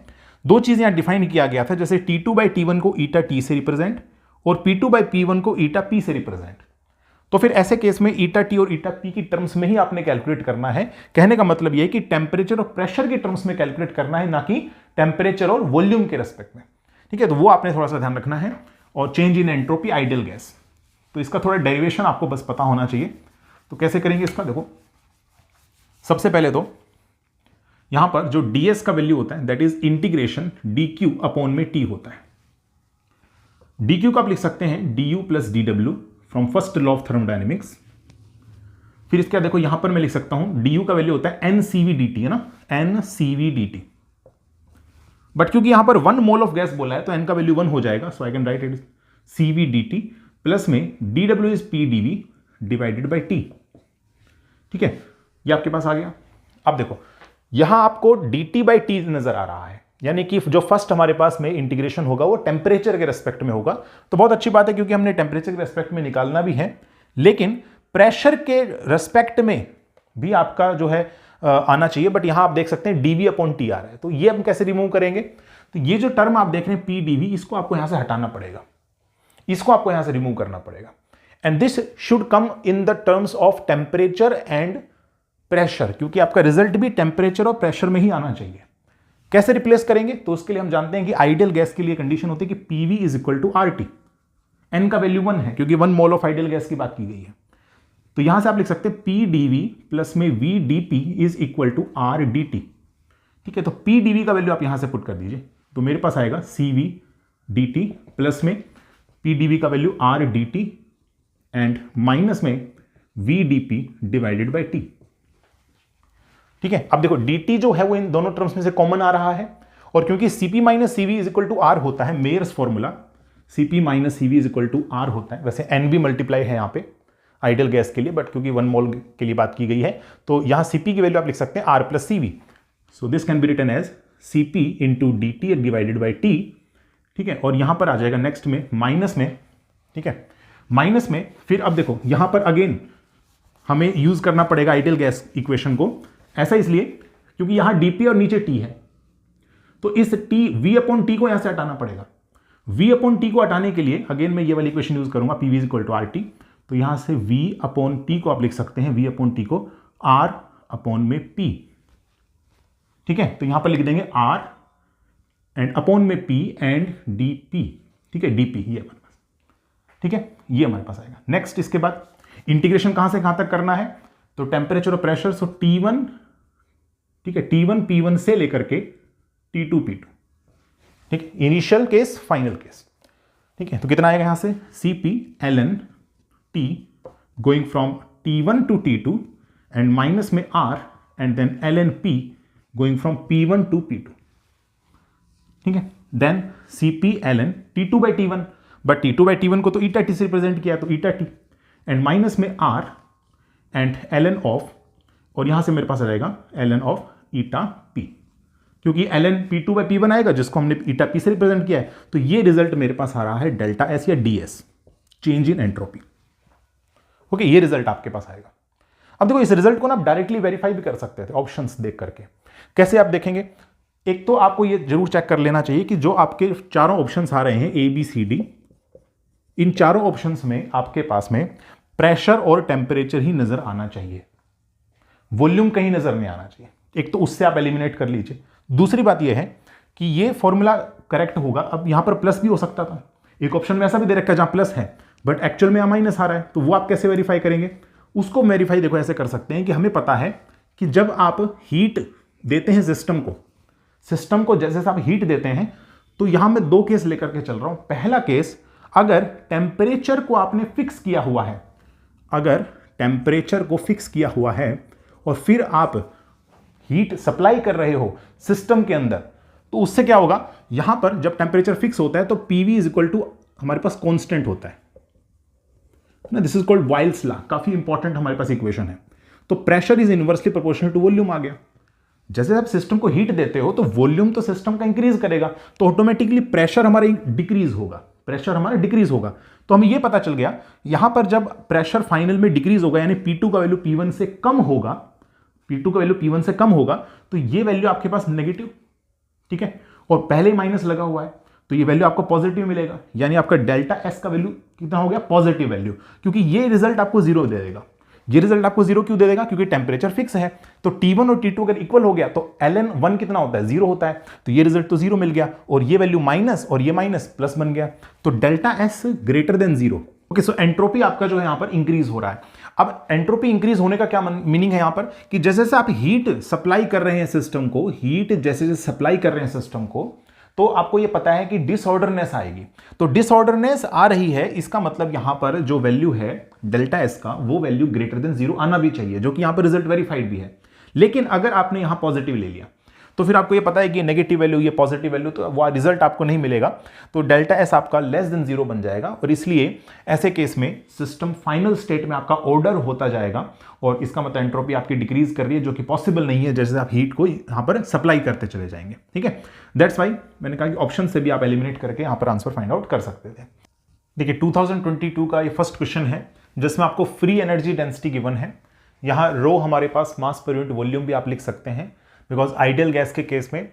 दो चीजें यहां डिफाइन किया गया था, जैसे T2 बाई T1 को ईटा T से रिप्रेजेंट और P2 बाई P1 को ईटा P से रिप्रेजेंट। तो फिर ऐसे केस में ईटा टी और ईटा पी की टर्म्स में ही आपने कैलकुलेट करना है। कहने का मतलब यह है कि टेम्परेचर और प्रेशर की टर्म्स में कैलकुलेट करना है, ना कि टेम्परेचर और वॉल्यूम के रेस्पेक्ट में। ठीक है, तो वो आपने थोड़ा सा ध्यान रखना है। और change in entropy ideal gas, तो इसका थोड़ा डेरिवेशन आपको बस पता होना चाहिए। तो कैसे करेंगे इसका, देखो सबसे पहले तो यहां पर जो ds का वैल्यू होता है that is integration dq upon में t होता है। dq को आप लिख सकते हैं du plus dw from first law of thermodynamics. फिर इसके बाद देखो यहां पर मैं लिख सकता हूं du का वैल्यू होता है ncv dt, है ना, ncv dt। बट क्योंकि यहां पर 1 मोल ऑफ गैस बोला है तो n का वैल्यू 1 हो जाएगा, so I can write it cv dt plus में dw is pdv divided by t। ठीक है, ये आपके पास आ गया। अब देखो यहां आपको dt बाई t नजर आ रहा है, यानी कि जो फर्स्ट हमारे पास में इंटीग्रेशन होगा वो टेम्परेचर के रेस्पेक्ट में होगा। तो बहुत अच्छी बात है, क्योंकि हमने टेम्परेचर के रेस्पेक्ट में निकालना भी है, लेकिन प्रेशर के रेस्पेक्ट में भी आपका जो है आना चाहिए। बट यहां आप देख सकते हैं dv अपॉन t आ रहा है, तो ये हम कैसे रिमूव करेंगे। तो ये जो टर्म आप देख रहे हैं pdv, इसको आपको यहां से हटाना पड़ेगा, इसको आपको यहां से रिमूव करना पड़ेगा। And this should come in the terms of temperature and pressure, क्योंकि आपका रिजल्ट भी टेम्परेचर और प्रेशर में ही आना चाहिए। कैसे रिप्लेस करेंगे, तो उसके लिए हम जानते हैं कि आइडियल गैस के लिए कंडीशन होती है कि PV is equal to RT। n का वैल्यू 1 है, क्योंकि 1 मोल ऑफ आइडियल गैस की बात की गई है। तो यहां से आप लिख सकते हैं PdV प्लस में VdP is equal to RdT। ठीक है, तो PdV का वैल्यू आप यहां से पुट कर दीजिए, तो मेरे पास आएगा CV dt प्लस में PdV का वैल्यू RdT एंड माइनस में VdP डिवाइडेड बाई T। ठीक है, अब देखो dt जो है वो इन दोनों टर्म्स में से कॉमन आ रहा है, और क्योंकि Cp minus Cv is equal to R होता है, Mayer's formula Cp minus Cv is equal to R होता है। वैसे n भी मल्टीप्लाई है यहाँ पे आइडियल गैस के लिए, बट क्योंकि 1 मोल के लिए बात की गई है तो यहाँ Cp की वैल्यू आप लिख सकते हैं R plus Cv। So this can be written as Cp into dt divided by T। ठीक है, और यहां पर आ जाएगा नेक्स्ट में माइनस में, ठीक है, माइनस में फिर अब देखो यहां पर अगेन हमें यूज करना पड़ेगा आइडियल गैस इक्वेशन को। ऐसा इसलिए क्योंकि यहां dp और नीचे t है, तो इस t v अपॉन टी को यहां से हटाना पड़ेगा। v अपॉन टी को हटाने के लिए अगेन मैं ये वाली इक्वेशन यूज करूंगा, pv is equal to R T. तो यहां से v अपॉन टी को आप लिख सकते हैं, v अपॉन टी को r अपॉन में p। ठीक है, तो यहां पर लिख देंगे r एंड अपॉन में p एंड dp। ठीक है, dp ये हमारे पास, ठीक है, ये हमारे पास आएगा। नेक्स्ट इसके बाद इंटीग्रेशन कहां से कहां तक करना है, तो टेम्परेचर और प्रेशर, सो T1, ठीक है, T1 P1 से लेकर के T2 P2, ठीक, इनिशियल केस फाइनल केस। ठीक है, तो कितना आएगा यहां से Cp ln T going from T1 to T2 and minus में R and then ln P going from P1 to P2। ठीक है, then Cp ln T2 by T1, but T2 by T1 को तो ईटा T से represent किया तो eta T and minus में R and ln of, और यहां से मेरे पास आ जाएगा ln ऑफ ईटा P, क्योंकि ln P2 बाई P1 आएगा जिसको हमने ईटा P से रिप्रेजेंट किया है। तो ये रिजल्ट मेरे पास आ रहा है डेल्टा S या DS, change in entropy. Okay, ये रिजल्ट आपके पास आएगा। अब देखो इस रिजल्ट को ना आप डायरेक्टली वेरीफाई भी कर सकते थे ऑप्शंस देख करके। कैसे आप देखेंगे, एक तो आपको ये जरूर चेक कर लेना चाहिए कि जो आपके चारों ऑप्शंस आ रहे हैं A B C D, इन चारों ऑप्शंस में आपके पास में प्रेशर और टेम्परेचर ही नजर आना चाहिए, वॉल्यूम कहीं नजर नहीं आना चाहिए। एक तो उससे आप एलिमिनेट कर लीजिए। दूसरी बात यह है कि ये फॉर्मूला करेक्ट होगा। अब यहां पर प्लस भी हो सकता था, एक ऑप्शन में ऐसा भी दे रखा है जहां प्लस है बट एक्चुअल में माइनस आ रहा है, तो वो आप कैसे वेरीफाई करेंगे? उसको वेरीफाई देखो ऐसे कर सकते हैं कि हमें पता है कि जब आप हीट देते हैं सिस्टम को जैसे आप हीट देते हैं, तो यहां मैं दो केस लेकर के चल रहा हूं। पहला केस, अगर टेम्परेचर को आपने फिक्स किया हुआ है, अगर टेम्परेचर को फिक्स किया हुआ है और फिर आप हीट सप्लाई कर रहे हो सिस्टम के अंदर, तो उससे क्या होगा, यहां पर जब टेम्परेचर फिक्स होता है तो पीवी इज इक्वल टू हमारे पास कांस्टेंट होता है ना, this is called Boyle's law, काफी इंपॉर्टेंट हमारे पास इक्वेशन है। तो pressure is inversely proportional to volume आ गया। जैसे आप सिस्टम को हीट देते हो तो वॉल्यूम तो सिस्टम का इंक्रीज करेगा, तो ऑटोमेटिकली प्रेशर हमारा डिक्रीज होगा। तो हमें यह पता चल गया यहां पर जब प्रेशर फाइनल में डिक्रीज होगा, यानी P2 का वैल्यू P1 से कम होगा, तो ये वैल्यू आपके पास नेगेटिव, ठीक है, और पहले ही माइनस लगा हुआ है तो ये वैल्यू आपको पॉजिटिव मिलेगा, यानी आपका डेल्टा एस का वैल्यू कितना हो गया, पॉजिटिव वैल्यू, क्योंकि ये रिजल्ट आपको जीरो दे देगा। ये रिजल्ट आपको जीरो क्यों दे देगा, क्योंकि टेम्परेचर फिक्स है। तो T1 और T2 अगर इक्वल हो गया तो ln1 कितना होता है, जीरो होता है, तो ये रिजल्ट तो जीरो मिल गया, और ये वैल्यू माइनस और ये माइनस प्लस बन गया, तो delta S greater than zero. Okay, so entropy आपका जो है यहां पर इंक्रीज हो रहा है। अब एंट्रोपी इंक्रीज होने का क्या मीनिंग है यहां पर, कि जैसे जैसे आप हीट सप्लाई कर रहे हैं सिस्टम को, तो आपको यह पता है कि डिसऑर्डरनेस आएगी। तो डिसऑर्डरनेस आ रही है, इसका मतलब यहां पर जो वैल्यू है डेल्टा एस का, वो वैल्यू ग्रेटर देन जीरो आना भी चाहिए, जो कि यहां पर रिजल्ट वेरीफाइड भी है। लेकिन अगर आपने यहां पॉजिटिव ले लिया तो फिर आपको ये पता है कि नेगेटिव वैल्यू, ये पॉजिटिव वैल्यू, तो वो रिजल्ट आपको नहीं मिलेगा। तो डेल्टा एस आपका लेस देन जीरो बन जाएगा, और इसलिए ऐसे केस में सिस्टम फाइनल स्टेट में आपका ऑर्डर होता जाएगा, और इसका मतलब एंट्रोपी आपकी डिक्रीज कर रही है, जो कि पॉसिबल नहीं है जैसे आप हीट को यहां पर सप्लाई करते चले जाएंगे। ठीक है, दैट्स वाई मैंने कहा कि ऑप्शन से भी आप एलिमिनेट करके यहां पर आंसर फाइंड आउट कर सकते थे। देखिए 2022 का ये फर्स्ट क्वेश्चन है जिसमें आपको फ्री एनर्जी डेंसिटी गिवन है। यहाँ रो हमारे पास मास पर यूनिट वॉल्यूम भी आप लिख सकते हैं, बिकॉज आइडियल गैस के केस में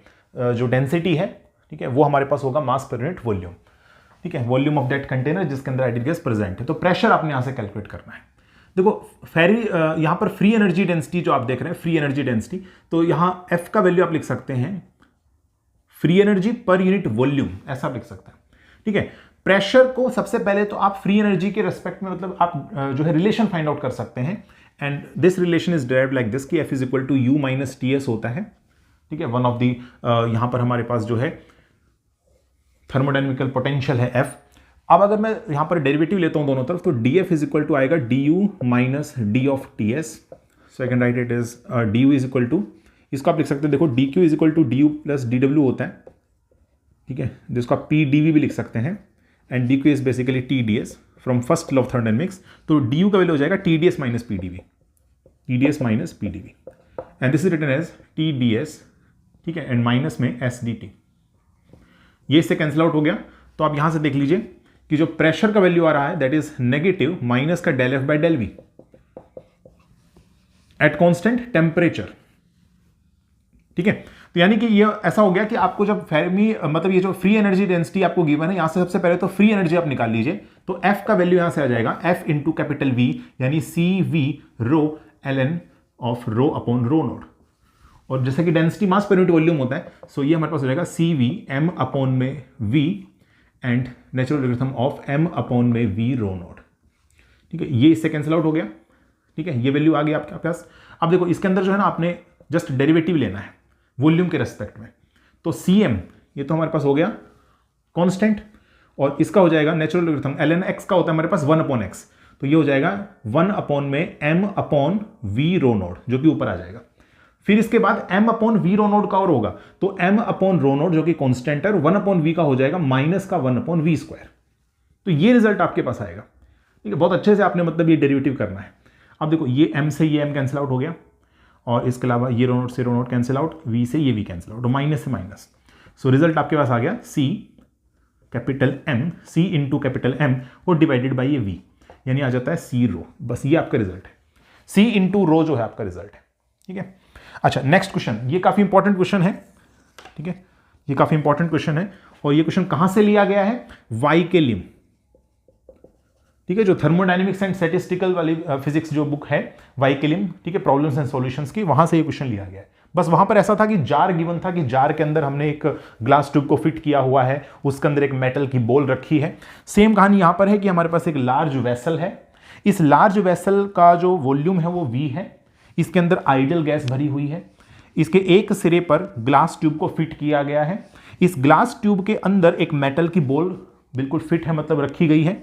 जो डेंसिटी है, ठीक है, वो हमारे पास होगा मास पर यूनिट वॉल्यूम। ठीक है, वॉल्यूम ऑफ दैट कंटेनर जिसके अंदर आइडियल गैस प्रेजेंट है। तो प्रेशर आपने यहां से कैलकुलेट करना है। देखो यहां पर फ्री एनर्जी डेंसिटी जो आप देख रहे हैं, फ्री एनर्जी डेंसिटी, तो यहां एफ का वैल्यू आप लिख सकते हैं free energy per unit volume, ऐसा आप लिख सकते हैं। ठीक है, प्रेशर को सबसे पहले तो आप फ्री एनर्जी के रेस्पेक्ट में, मतलब आप जो है रिलेशन फाइंड आउट कर सकते हैं, and this relation is derived like this, कि F is equal to U minus TS होता है। ठीक है, वन ऑफ दी यहां पर हमारे पास जो है थर्मोडायनेमिकल पोटेंशियल है F। अब अगर मैं यहां पर डेरिवेटिव लेता हूं दोनों तरफ, तो DF इज इक्वल टू आएगा DU minus D of TS। So I can write it is DU is equal to इसको आप लिख सकते हैं, देखो D Q is equal to D U plus D W होता है, ठीक है, जिसको आप पी डी वी भी लिख सकते हैं, and D Q is basically T D S from first law of thermodynamics. तो डी यू का वैल्यू हो जाएगा T D S minus P D V, T D S minus P D V, and this is written as T D S, ठीक है, and minus में S D T. ये इससे cancel out हो गया। तो आप यहां से देख लीजिए कि जो प्रेशर का वैल्यू आ रहा है दैट इज नेगेटिव माइनस का del F by del V at constant temperature, ठीक है। तो यानी कि ये ऐसा हो गया कि आपको जब फेर्मी मतलब ये जो फ्री एनर्जी डेंसिटी आपको गिवन है, यहां से सबसे पहले तो फ्री एनर्जी आप निकाल लीजिए, तो एफ का वैल्यू यहां से आ जाएगा एफ इंटू कैपिटल वी यानी C V rho L N of rho upon rho naught, और जैसे कि density mass per unit volume होता है, सो ये हमारे पास हो जाएगा सी वी एम अपॉन में V and natural logarithm of M upon में वी रो नोट, ठीक है। ये इससे कैंसिल आउट हो गया, ठीक है, ये वैल्यू आ गई आपके पास। अब देखो इसके अंदर जो है ना आपने जस्ट डेरिवेटिव लेना है वॉल्यूम के रेस्पेक्ट में, तो सी एम ये तो हमारे पास हो गया कांस्टेंट, और इसका हो जाएगा natural logarithm L N X का होता है हमारे पास 1 अपॉन एक्स, तो ये हो जाएगा 1 अपॉन में M upon V rho naught जो कि ऊपर आ जाएगा। फिर इसके बाद m upon V rho naught का और होगा, तो m अपॉन रो नोट जो कि कांस्टेंट है, 1 अपॉन वी का हो जाएगा माइनस का 1 अपॉन वी स्क्वायर। तो ये रिजल्ट आपके पास आएगा, ठीक है। बहुत अच्छे से आपने मतलब ये डेरिवेटिव करना है। अब देखो ये m से ये m कैंसिल आउट हो गया, और इसके अलावा ये रो नोट से रो नोट कैंसिल आउट, v से ये v कैंसिल आउट, माइनस से माइनस। सो रिजल्ट आपके पास आ गया c capital m, c into capital m और डिवाइडेड बाई ये v, यानी आ जाता है c रो। बस ये आपका रिजल्ट है, c इंटू रो जो है आपका रिजल्ट है, ठीक है। अच्छा नेक्स्ट क्वेश्चन, ये काफी इंपॉर्टेंट क्वेश्चन है, ठीक है, ये काफी इंपॉर्टेंट क्वेश्चन है, और ये क्वेश्चन कहां से लिया गया है, वाई के लिम, ठीक है, जो थर्मोडायनेमिक्स एंड स्टैटिस्टिकल वाली फिजिक्स जो बुक है वाई के लिम, ठीक है, प्रॉब्लम्स एंड सॉल्यूशंस की, वहां से ये क्वेश्चन लिया गया है। बस वहां पर ऐसा था कि जार गिवन था कि जार के अंदर हमने एक ग्लास ट्यूब को फिट किया हुआ है, उसके अंदर एक मेटल की बॉल रखी है। सेम कहानी यहां पर है कि हमारे पास एक लार्ज वेसल है, इस लार्ज वेसल का जो वॉल्यूम है वो v है, इसके अंदर आइडियल गैस भरी हुई है, इसके एक सिरे पर ग्लास ट्यूब को फिट किया गया है, इस ग्लास ट्यूब के अंदर एक मेटल की बॉल बिल्कुल फिट है, मतलब रखी गई है,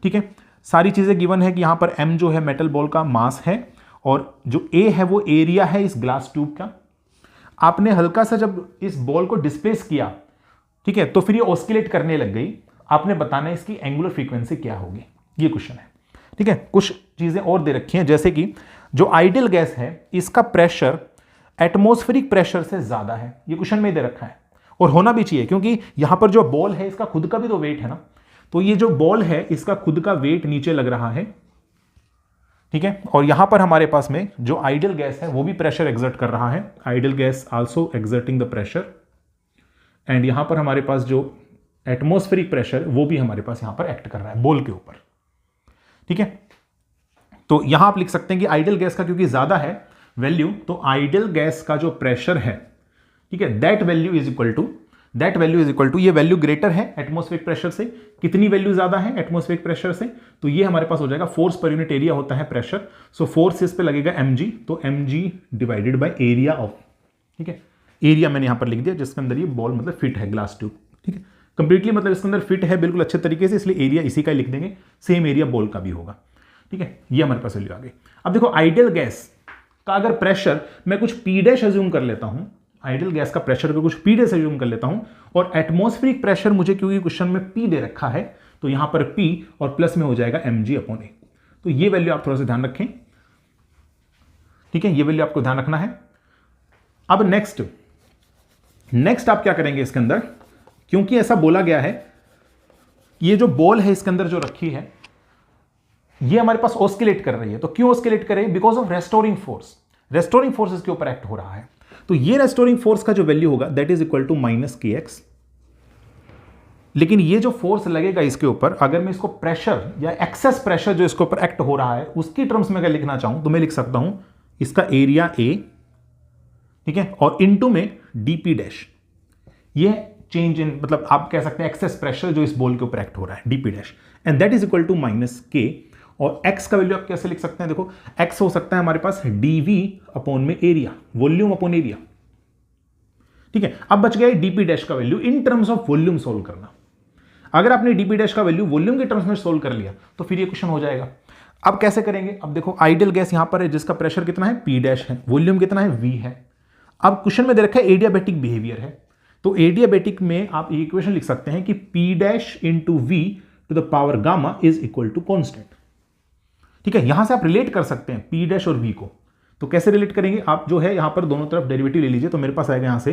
ठीक है। सारी चीजें गिवन है कि यहां पर m जो है मेटल बॉल का मास है, और जो a है वो एरिया है इस ग्लास ट्यूब का। आपने हल्का सा जब इस बॉल को डिस्प्लेस किया, ठीक है, तो फिर ये ऑस्किलेट करने लग गई, आपने बताना है इसकी एंगुलर फ्रीक्वेंसी क्या होगी, ये क्वेश्चन है, ठीक है। कुछ चीजें और दे रखी हैं, जैसे कि जो आइडियल गैस है इसका प्रेशर एटमॉस्फेरिक प्रेशर से ज्यादा है, ये क्वेश्चन में दे रखा है, और होना भी चाहिए क्योंकि यहां पर जो बॉल है इसका खुद का भी तो वेट है ना, तो ये जो बॉल है इसका खुद का वेट नीचे लग रहा है, ठीक है। और यहां पर हमारे पास में जो आइडियल गैस है वो भी प्रेशर एक्सर्ट कर रहा है, ideal gas also exerting the pressure, and यहां पर हमारे पास जो एटमॉस्फेरिक प्रेशर वो भी हमारे पास यहां पर एक्ट कर रहा है बॉल के ऊपर, ठीक है। तो यहां आप लिख सकते हैं कि आइडियल गैस का क्योंकि ज्यादा है वैल्यू, तो आइडियल गैस का जो प्रेशर है, ठीक है, that value is equal to ये वैल्यू ग्रेटर है एटमॉस्फेरिक प्रेशर से। कितनी वैल्यू ज्यादा है एटमॉस्फेरिक प्रेशर से, तो ये हमारे पास हो जाएगा फोर्स पर यूनिट एरिया होता है प्रेशर, सो फोर्स इस पे लगेगा mg, तो mg divided by area of, ठीक है, एरिया मैंने यहां पर लिख दिया जिसके अंदर ये बॉल मतलब फिट है ग्लास ट्यूब, ठीक है, कंप्लीटली मतलब इसके अंदर फिट है बिल्कुल अच्छे तरीके से, इसलिए एरिया इसी का लिख देंगे, सेम एरिया बॉल का भी होगा, ठीक है। ये हमारे पास वैल्यू आ गई। अब देखो आइडियल गैस का अगर प्रेशर मैं कुछ पी डैश अज्यूम कर लेता हूं, आइडियल गैस का प्रेशर को कुछ पी डैश अज्यूम कर लेता हूं, और एटमॉस्फेरिक प्रेशर मुझे क्योंकि क्वेश्चन में पी दे रखा है, तो यहां पर पी और प्लस में हो जाएगा mg अपॉन ए। तो ये वैल्यू आप थोड़ा सा ध्यान रखें, ठीक है, ये वैल्यू आपको ध्यान रखना है। अब नेक्स्ट आप क्या करेंगे इसके अंदर, क्योंकि ऐसा बोला गया है, ये जो बॉल है इसके अंदर जो रखी है ये हमारे पास ऑस्किलेट कर रही है, तो क्यों ऑस्किलेट कर रही है, बिकॉज ऑफ रेस्टोरिंग फोर्स इसके ऊपर एक्ट हो रहा है। तो ये रेस्टोरिंग फोर्स का जो वैल्यू होगा that is equal to minus K X, लेकिन ये जो फोर्स लगेगा इसके ऊपर, अगर मैं इसको प्रेशर या एक्सेस प्रेशर जो इसके ऊपर एक्ट हो रहा है उसकी टर्म्स में अगर लिखना चाहूं तो मैं लिख सकता हूं इसका एरिया ए, ठीक है, और इनटू में डीपी डैश, ये चेंज इन मतलब आप कह सकते हैं एक्सेस प्रेशर जो इस बॉल के ऊपर एक्ट हो रहा है, DP dash, and that is equal to minus K. और x का वैल्यू आप कैसे लिख सकते हैं, देखो x हो सकता है हमारे पास dv अपॉन में एरिया, वॉल्यूम अपॉन एरिया, ठीक है। अब बच गया dp डैश का value in terms of volume solve करना। अगर आपने dp डैश का वैल्यू वॉल्यूम के टर्म्स में सोल्व कर लिया तो फिर ये क्वेश्चन हो जाएगा। अब कैसे करेंगे, अब देखो आइडियल गैस यहां पर है जिसका प्रेशर कितना है p डैश है, वॉल्यूम कितना है v है। अब क्वेश्चन में दे रखा है एडियाबेटिक बिहेवियर है, तो एडियाबेटिक में आप इक्वेशन लिख सकते हैं कि P dash into V to the power gamma is equal to constant. ठीक है, यहां से आप रिलेट कर सकते हैं पी डैश और वी को। तो कैसे रिलेट करेंगे, आप जो है यहां पर दोनों तरफ डेरिवेटिव ले लीजिए, तो मेरे पास आएगा यहां से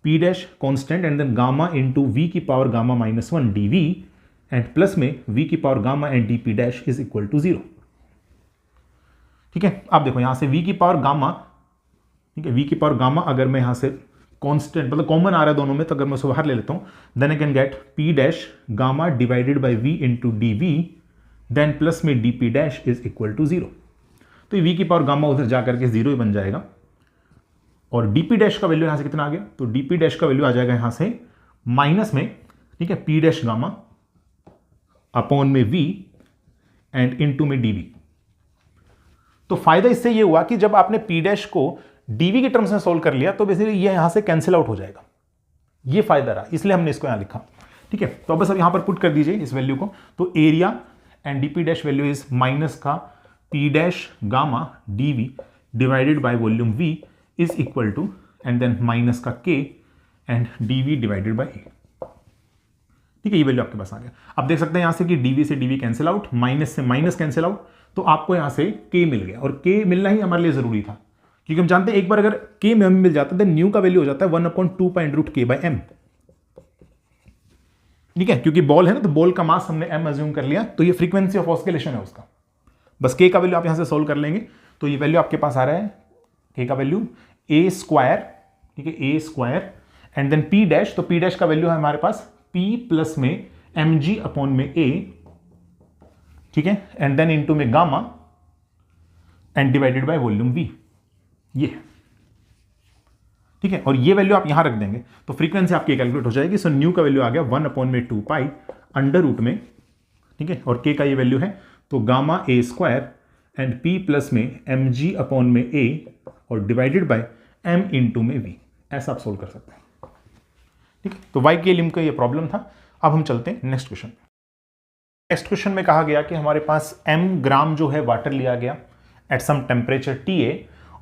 P dash constant and then gamma into V की power gamma minus 1 D V and plus में वी की power gamma and D P dash is equal to 0। ठीक है, आप देखो यहां से वी की पावर गामा, ठीक है, वी की पावर गामा अगर मैं यहां से कांस्टेंट मतलब कॉमन आ रहा है दोनों में, तो अगर मैं उसको बाहर ले लेता हूं then I can get P dash gamma divided by V into D V then plus में D P dash is equal to 0। तो वी की पावर गामा उधर जाकर के 0 ही बन जाएगा और डी पी डैश का वैल्यू यहां से कितना आ गया, तो डी पी डैश का वैल्यू आ जाएगा यहां से माइनस में, ठीक है, पी डैश गामा अपॉन में वी एंड इनटू में डी वी। तो फायदा इससे ये हुआ कि जब आपने पी डैश को डीवी के टर्म्स में सोल्व कर लिया तो बेसिकली ये यहां से कैंसिल आउट हो जाएगा, ये फायदा रहा, इसलिए हमने इसको यहां लिखा। ठीक है, तो अब बस अब यहां पर पुट कर दीजिए इस वैल्यू को, तो area and DP dash value is minus का P dash gamma DV divided by volume V is equal to and then minus का K and DV divided by A. ठीक है, ये वैल्यू आपके पास आ गया। अब देख सकते हैं यहां से कि डीवी से डीवी कैंसिल आउट, माइनस से माइनस कैंसिल आउट, तो आपको यहां से के मिल गया और के मिलना ही हमारे लिए जरूरी था क्योंकि हम जानते हैं एक बार अगर के में मिल जाता है न्यू का वैल्यू हो जाता है 1/2 π√k/m। ठीक है, क्योंकि बॉल है ना, तो बॉल का मास हमने m अज्यूम कर लिया, तो ये फ्रीक्वेंसी ऑफ ऑस्किलेशन है उसका। बस k का वैल्यू आप यहां से सोल्व कर लेंगे, तो ये वैल्यू आपके पास आ रहा है k का वैल्यू a², ठीक है, a² and then p dash, तो p डैश का वैल्यू है हमारे पास p प्लस में mg अपॉन में a, ठीक है, एंड देन इनटू में gamma and divided by volume v, ये। ठीक है, और ये वैल्यू आप यहां रख देंगे तो फ्रीक्वेंसी आपकी कैलकुलेट हो जाएगी। सो न्यू का वैल्यू आ गया 1/2 अंडर रूट में, ठीक है, और k का ये वैल्यू है तो gamma a² and p plus में mg अपॉन में a और डिवाइडेड बाय m इंटू में v, ऐसा आप सोल्व कर सकते हैं। ठीक है, तो y के लिम का ये प्रॉब्लम था। अब हम चलते हैं नेक्स्ट क्वेश्चन। नेक्स्ट क्वेश्चन में कहा गया कि हमारे पास m ग्राम जो है वाटर लिया गया एट सम टेम्परेचर TA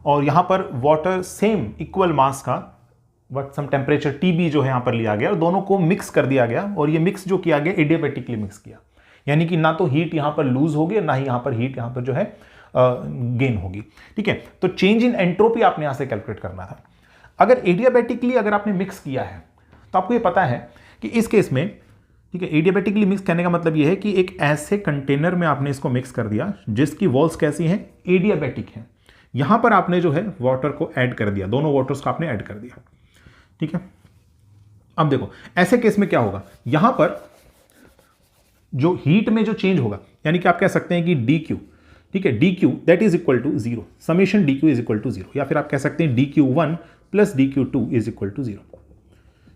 और यहां पर वाटर सेम इक्वल मास का बट सम टेम्परेचर TB जो है यहां पर लिया गया और दोनों को मिक्स कर दिया गया और ये मिक्स जो किया गया एडियाबेटिकली मिक्स किया, यानी कि ना तो हीट यहां पर लूज होगी ना ही यहां पर हीट यहां पर जो है गेन होगी। ठीक है, तो चेंज इन एंट्रोपी आपने यहां से कैलकुलेट करना था। अगर एडियाबेटिकली अगर आपने मिक्स किया है तो आपको ये पता है कि इस केस में, ठीक है, एडियाबेटिकली मिक्स करने का मतलब ये है कि एक ऐसे कंटेनर में आपने इसको मिक्स कर दिया जिसकी वॉल्स कैसी हैं, एडियाबेटिक हैं। यहां पर आपने जो है वाटर को ऐड कर दिया, दोनों वाटर्स को आपने ऐड कर दिया। ठीक है, अब देखो ऐसे केस में क्या होगा, यहां पर जो हीट में जो चेंज होगा, यानी कि आप कह सकते हैं कि dq, ठीक है, dq that is equal to 0, summation dq is equal to 0, या फिर आप कह सकते हैं dq1 plus dq2 is equal to 0।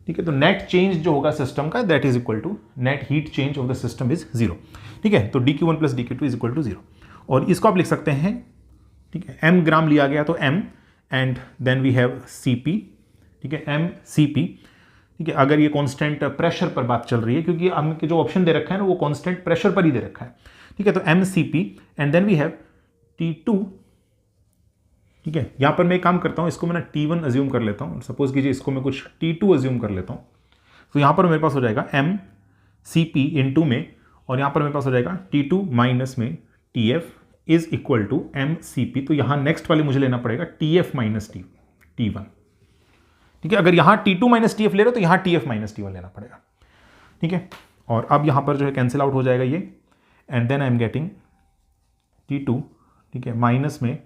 ठीक है, तो नेट चेंज जो होगा सिस्टम का that is equal to net heat change of the system is 0। ठीक है, तो dq1 plus dq2 is equal to 0 और इसको आप लिख सकते हैं, ठीक है, m ग्राम लिया गया तो m and then we have Cp, ठीक है, mCp। ठीक है, अगर ये कांस्टेंट प्रेशर पर बात चल रही है क्योंकि हमने जो ऑप्शन दे रखा है ना वो कांस्टेंट प्रेशर पर ही दे रखा है। ठीक है, तो mCp and then we have T2। ठीक है, यहां पर मैं एक काम करता हूं, इसको मैं ना T1 अज्यूम कर लेता हूं, सपोज कीजिए इसको मैं कुछ T2 अज्यूम कर लेता हूं, तो यहां पर मेरे पास हो जाएगा mCp इंटू में और यहां पर मेरे पास हो जाएगा T2 माइनस में Tf is equal to mCp। तो यहां नेक्स्ट वाले मुझे लेना पड़ेगा Tf माइनस T1। ठीक है, अगर यहां T2 माइनस Tf ले रहे हो तो यहां Tf माइनस T1 लेना पड़ेगा। ठीक है, और अब यहां पर जो है कैंसिल आउट हो जाएगा ये and then I am getting T2, ठीक है, माइनस में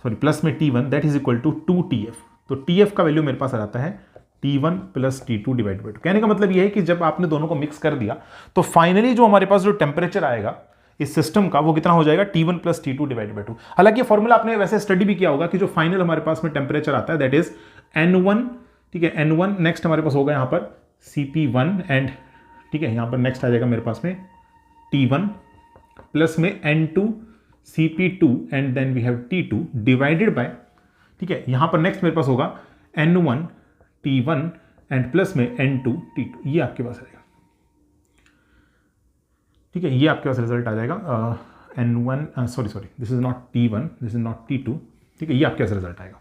सॉरी प्लस में T1 that is equal to 2Tf। तो Tf का वैल्यू मेरे पास आ जाता है T1 plus T2 divide by 2। कहने का मतलब ये है कि जब आपने दोनों को मिक्स कर दिया तो फाइनली जो हमारे पास जो टेम्परेचर आएगा इस सिस्टम का वो कितना हो जाएगा, T1 plus T2 divide by 2। हालांकि फॉर्मूला आपने वैसे स्टडी भी किया होगा कि जो फाइनल हमारे पास में टेम्परेचर आता है दैट इज N1। ठीक है, N1 नेक्स्ट हमारे पास होगा यहाँ पर Cp1 एंड, ठीक है, यहाँ पर नेक्स्ट आ जाएगा मेरे पास में T1 प्लस में N2 Cp2 and then we have T2 divided by, ठीक है, यहाँ पर नेक्स्ट मेरे पास होगा N1 T1 एंड प्लस में N2 T2, ये आपके पास आएगा। ठीक है, ये आपके पास रिजल्ट आ जाएगा N1 sorry this is not T1, this is not T2। ठीक है, ये आपके पास रिजल्ट आएगा।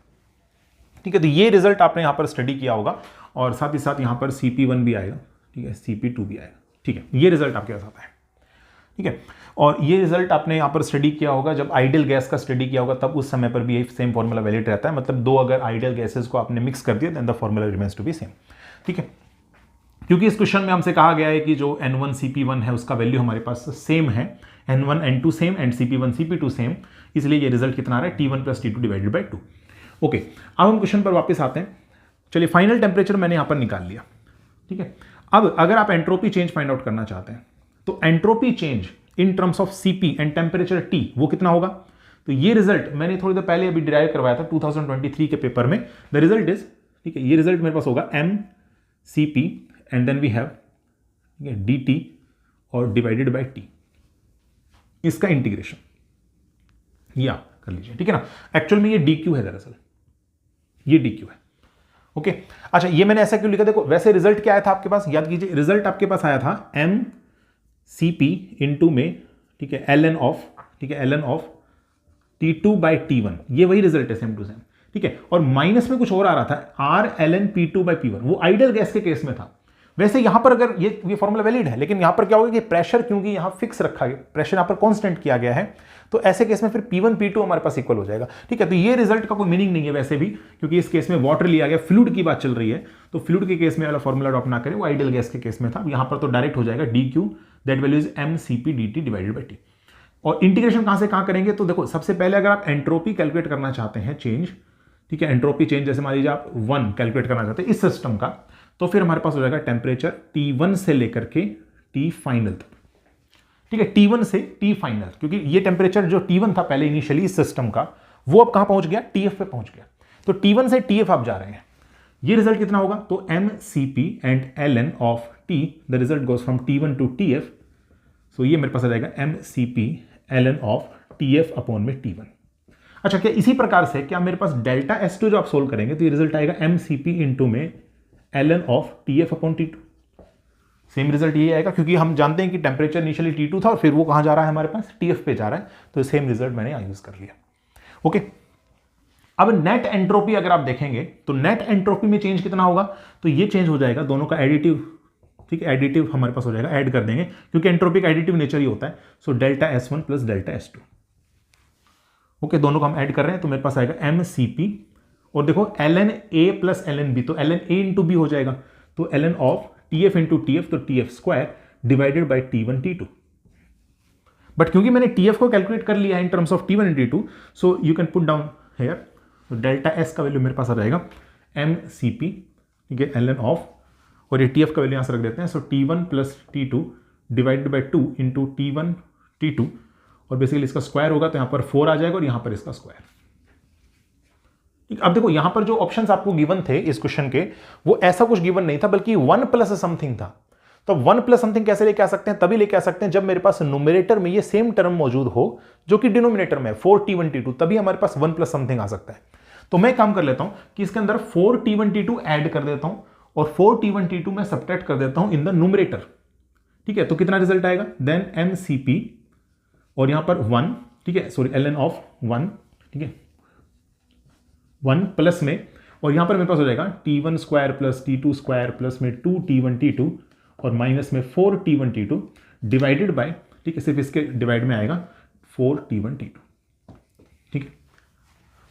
ठीक है, तो ये रिजल्ट आपने यहाँ पर स्टडी किया होगा और साथ ही साथ यहाँ पर CP1 भी आएगा, ठीक है, CP2 भी आएगा, ठीक है, ये रिजल्ट आपके पास आता है, ठीक है। और ये रिजल्ट आपने यहाँ पर स्टडी किया होगा जब आइडियल गैस का स्टडी किया होगा, तब उस समय पर भी सेम फॉर्मूला वैलिड रहता है, मतलब दो अगर आइडियल गैसेस को आपने मिक्स कर दिया then the formula remains to be same, ठीक है। क्योंकि इस क्वेश्चन में हमसे कहा गया है कि जो N1 CP1 है उसका वैल्यू हमारे पास सेम है, N1 N2 same and CP1 CP2 same, इसलिए ये रिजल्ट कितना आ रहा है T1 plus T2 divided by 2। Okay, अब हम क्वेश्चन पर वापस आते हैं। चलिए, फाइनल टेम्परेचर मैंने यहां पर निकाल लिया, ठीक है। अब अगर आप एंट्रोपी चेंज फाइंड आउट करना चाहते हैं तो entropy change in terms of CP and temperature T वो कितना होगा, तो ये रिजल्ट मैंने थोड़ी देर पहले अभी डिराइव करवाया था 2023 के पेपर में। द रिजल्ट इज, ठीक है, ये रिजल्ट मेरे पास होगा mCP and then we have dt और डिवाइडेड बाय T, इसका इंटीग्रेशन या कर लीजिए, ठीक है ना। एक्चुअल में ये dq है, दरअसल ये dq है, ओके। अच्छा, ये मैंने ऐसा क्यों लिखा, देखो वैसे रिजल्ट क्या आया था आपके पास, याद कीजिए, रिजल्ट आपके पास आया था mCP इंटू में, ठीक है, ln ऑफ, ठीक है, ln of T2 by T1, ये वही रिजल्ट है सेम टू सेम, ठीक है। और माइनस में कुछ और आ रहा था R ln P2 by P1, वो आइडियल गैस के केस में था। वैसे यहां पर अगर ये फॉर्मूला वैलिड है, लेकिन यहां पर क्या होगा कि प्रेशर, क्योंकि यहां फिक्स रखा गया, प्रेशर यहां पर कांस्टेंट किया गया है, तो ऐसे केस में फिर P1 P2 हमारे पास इक्वल हो जाएगा, ठीक है। तो ये रिजल्ट का कोई मीनिंग नहीं है वैसे भी, क्योंकि इस केस में वाटर लिया गया, फ्लूइड की बात चल रही है, तो फ्लूइड के केस में वाला फॉर्मूला अडॉप्ट ना करें, वो आइडियल गैस के केस में था। यहां पर तो डायरेक्ट हो जाएगा dq, that value is mCP dt divided by T। और इंटीग्रेशन कहां से कहां करेंगे, तो देखो सबसे पहले अगर आप एंट्रोपी कैलकुलेट करना चाहते हैं चेंज, ठीक है, एंट्रोपी चेंज जैसे मान लीजिए आप 1 कैलकुलेट करना चाहते हैं इस सिस्टम का, तो फिर हमारे पास हो जाएगा टेम्परेचर T1 से लेकर के T फाइनल तक, ठीक है, T1 से T फाइनल, क्योंकि ये टेम्परेचर जो T1 था पहले इनिशियली इस सिस्टम का, वो अब कहां पहुंच गया, TF पे पहुंच गया, तो T1 से TF आप जा रहे हैं। ये रिजल्ट कितना होगा, तो mCP and ln of T, the result goes from T1 to TF, so ये मेरे पास आ जाएगा mCP ln of TF upon में T1। अच्छा, क्या इसी प्रकार से क्या मेरे पास डेल्टा S2 जो आप सोल्व करेंगे तो ये रिजल्ट आएगा mCP इंटू में ln of TF upon T2, same result ये आएगा, क्योंकि हम जानते हैं कि टेम्परेचर इनिशियली T2 था और फिर वो कहां जा रहा है हमारे पास, TF पे जा रहा है, तो सेम रिजल्ट मैंने यहां यूज कर लिया, ओके। अब नेट एंट्रोपी अगर आप देखेंगे तो नेट एंट्रोपी में चेंज कितना होगा, तो ये चेंज हो जाएगा दोनों का एडिटिव, ठीक है, एडिटिव हमारे पास हो जाएगा, ऐड कर देंगे क्योंकि एंट्रोपी का एडिटिव नेचर ही होता है, so delta S1 plus delta S2, okay, दोनों को हम ऐड कर रहे हैं तो मेरे पास आएगा mCP, और देखो ln A plus ln B, तो ln A इंटू बी हो जाएगा, तो ln of TF into TF, तो TF square divided by T1 T2। But क्योंकि मैंने TF को कैलकुलेट कर लिया है इन terms of T1 and T2, so you can put down here, तो डेल्टा S का वैल्यू मेरे पास आ जाएगा mCP, ठीक है, ln ऑफ, और ये TF का वैल्यू यहां से रख देते हैं, सो T1 plus T2 divided by 2 into T1 T2, और बेसिकली इसका स्क्वायर होगा तो यहां पर 4 आ जाएगा और यहां पर इसका स्क्वायर। अब देखो यहां पर जो ऑप्शंस आपको गिवन थे इस क्वेश्चन के, वो ऐसा कुछ गिवन नहीं था, बल्कि 1 प्लस समथिंग था। तो 1 प्लस समथिंग कैसे लेके आ सकते हैं, तभी लेके आ सकते हैं जब मेरे पास न्यूमरेटर में ये सेम टर्म मौजूद हो जो कि डिनोमिनेटर में 4T1 T2, तभी हमारे पास 1 प्लस समथिंग आ सकता है। तो मैं काम कर लेता हूं कि इसके अंदर 4T1 T2 ऐड कर देता हूं और 4T1 T2 में सब्ट्रैक्ट कर देता हूं इन द न्यूमरेटर, ठीक है। तो कितना रिजल्ट आएगा, देन mCP और यहां पर 1, ठीक है, सॉरी ln ऑफ 1, ठीक है, 1 प्लस में, और यहां पर मेरे पास हो जाएगा T1 square plus T2 square plus में 2T1 T2 और माइनस में 4T1 T2 डिवाइडेड बाय, ठीक है, सिर्फ इसके डिवाइड में आएगा 4T1 T2, ठीक है,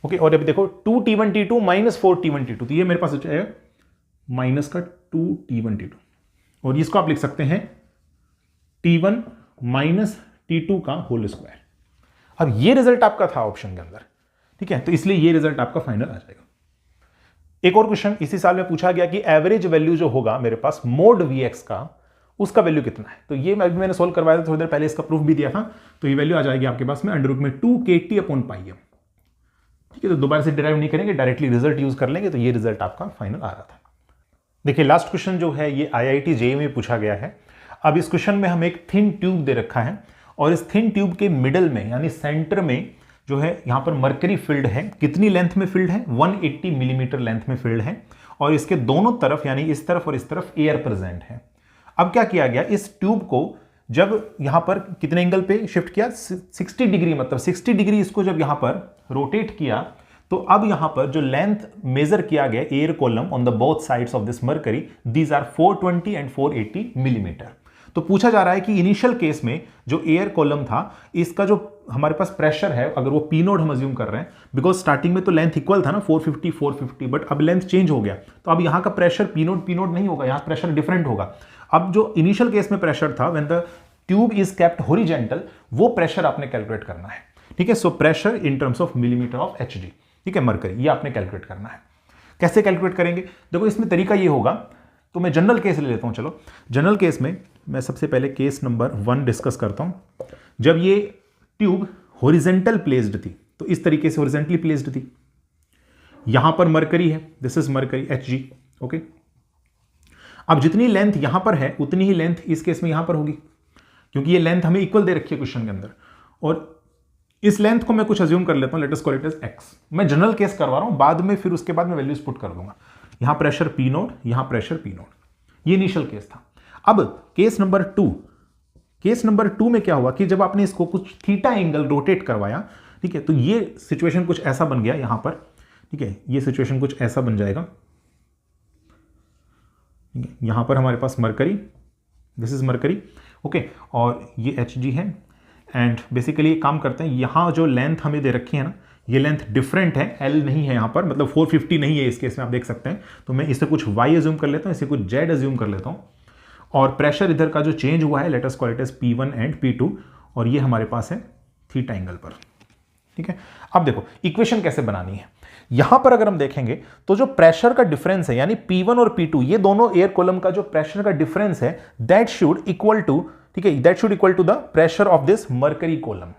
ओके। और अभी देखो 2T1 T2 minus 4T1 T2, तो ये मेरे पास हो जाएगा माइनस का 2T1 T2, और इसको आप लिख सकते हैं T1 माइनस T2 का होल स्क्वायर। अब ये रिजल्ट आपका था ऑप्शन के अंदर, ठीक है, तो इसलिए ये रिजल्ट आपका फाइनल आ जाएगा। एक और क्वेश्चन इसी साल में पूछा गया कि एवरेज वैल्यू जो होगा मेरे पास मोड Vx का, उसका वैल्यू कितना है, तो ये मैंने सोल्व करवाया था थोड़ी देर पहले, इसका प्रूफ भी दिया था, तो ये वैल्यू आ जाएगी आपके पास में अंडर रूट में 2kT अपॉन पाई m, ठीक है। तो दोबारा से डिराइव नहीं करेंगे, डायरेक्टली रिजल्ट यूज कर लेंगे, तो ये रिजल्ट आपका फाइनल आ रहा था। देखिए लास्ट क्वेश्चन जो है ये IIT JEE में पूछा गया है। अब इस क्वेश्चन में हमें एक थिन ट्यूब दे रखा है और इस थिन ट्यूब के मिडल में यानी सेंटर में जो है यहां पर मर्करी फील्ड है, कितनी लेंथ में फील्ड है, 180 मिलीमीटर लेंथ में फील्ड है, और इसके दोनों तरफ यानी इस तरफ और इस तरफ एयर प्रेजेंट है। अब क्या किया गया, इस ट्यूब को जब यहां पर कितने एंगल पे शिफ्ट किया, 60 डिग्री, मतलब 60 डिग्री इसको जब यहां पर रोटेट किया तो अब यहां पर जो लेंथ मेजर किया गया air column on the both sides of this mercury, these are 420 and 480 millimetre. तो पूछा जा रहा है कि इनिशियल केस में जो एयर कॉलम था, इसका जो हमारे पास प्रेशर है, अगर वो पी नोड हम अज्यूम कर रहे हैं, बिकॉज स्टार्टिंग में तो लेंथ इक्वल था ना 450, बट अब लेंथ चेंज हो गया, तो अब यहां का प्रेशर पी नोड नहीं होगा, यहां प्रेशर डिफरेंट होगा। अब जो इनिशियल केस में प्रेशर था when the tube is kept horizontal, वो प्रेशर आपने कैलकुलेट करना है, ठीक है। So pressure in terms of millimetre of Hg, ठीक है, मरकरी, ये आपने कैलकुलेट करना है। कैसे कैलकुलेट करेंगे? देखो इसमें तरीका ये होगा, तो मैं जनरल केस ले लेता हूं। चलो जनरल केस में मैं सबसे पहले केस नंबर 1 डिस्कस करता हूं। जब ये ट्यूब हॉरिजॉन्टल प्लेस्ड थी, तो इस तरीके से हॉरिजॉन्टली प्लेस्ड थी, यहां पर मरकरी है, this is mercury Hg, okay. अब जितनी लेंथ यहां पर है उतनी ही लेंथ इस केस में यहां पर होगी, क्योंकि ये लेंथ हमें इक्वल दे रखी है क्वेश्चन के अंदर, और इस लेंथ को मैं कुछ अज्यूम कर लेता हूं, let us call it as X. मैं जनरल केस करवा रहा हूं, बाद में फिर उसके बाद मैं वैल्यूज पुट कर दूंगा। यहां प्रेशर पी नोड, यहां प्रेशर पी नोड, ये इनिशियल केस था। अब केस नंबर 2, केस नंबर 2 में क्या हुआ कि जब आपने इसको कुछ थीटा एंगल रोटेट करवाया, ठीक है, तो ये सिचुएशन कुछ ऐसा बन गया यहां पर, ठीक है, ये सिचुएशन कुछ ऐसा बन जाएगा, यहां पर हमारे पास mercury, this is mercury, okay, और ये एच जी है। एंड बेसिकली काम करते हैं, यहां जो लेंथ हमें दे रखी है ना, ये लेंथ डिफरेंट है, एल नहीं है यहां पर, मतलब 450 नहीं है इस केस में, आप देख सकते हैं। तो मैं इसे कुछ वाई अज्यूम कर लेता हूं, इसे कुछ जेड अज्यूम कर लेता हूं, और प्रेशर इधर का जो चेंज हुआ है, let us call it as P1 and P2, और ये हमारे पास है थीटा एंगल पर, ठीक है। अब देखो इक्वेशन कैसे बनानी है। यहां पर अगर हम देखेंगे तो जो प्रेशर का डिफरेंस है, यानी P1 और P2, ये दोनों एयर कॉलम का जो प्रेशर का डिफरेंस है, दैट शुड इक्वल टू, ठीक है, that should equal to the pressure of this mercury column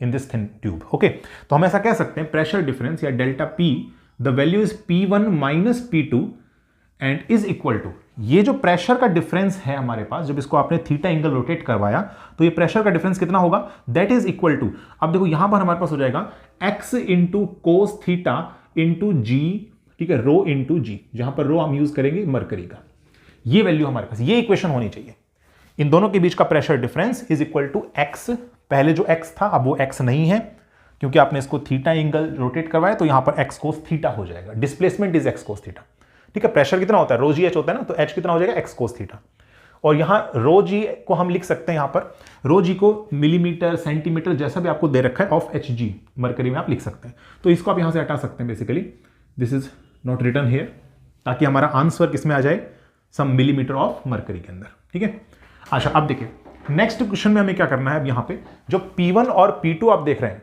in this thin tube, okay. तो हम ऐसा कह सकते हैं प्रेशर डिफरेंस या delta P, the value is P1 minus P2 and is equal to, ये जो प्रेशर का डिफरेंस है हमारे पास, जब इसको आपने थीटा एंगल रोटेट करवाया, तो ये प्रेशर का डिफरेंस कितना होगा, दैट इज इक्वल टू, अब देखो यहां पर हमारे पास हो जाएगा x into cos theta into g, ठीक है, रो इंटू जी, जहां पर रो हम यूज करेंगे मरकरी का, ये वैल्यू हमारे पास, ये इक्वेशन होनी चाहिए। इन दोनों के बीच का pressure difference is equal to x, पहले जो x था अब वो x नहीं है, क्योंकि आपने इसको थीटा एंगल रोटेट करवाया, तो यहां पर x कोस थीटा हो जाएगा, displacement is x cos theta, ठीक है। प्रेशर कितना होता है, रो जी एच होता है ना, तो h कितना हो जाएगा, x कोस थीटा। और यहां रो जी को हम लिख सकते हैं, यहां पर रो जी को मिलीमीटर, सेंटीमीटर, जैसा भी आपको दे रखा है, ऑफ एच जी मरकरी में आप लिख सकते हैं। तो इसको आप यहां से हटा सकते हैं, basically this is not written here, ताकि हमारा आंसर किसमें आ जाए, सम मिलीमीटर ऑफ मरकरी के अंदर, ठीक है। अच्छा अब देखिए नेक्स्ट क्वेश्चन में हमें क्या करना है, अब यहां पे जो P1 और P2 आप देख रहे हैं,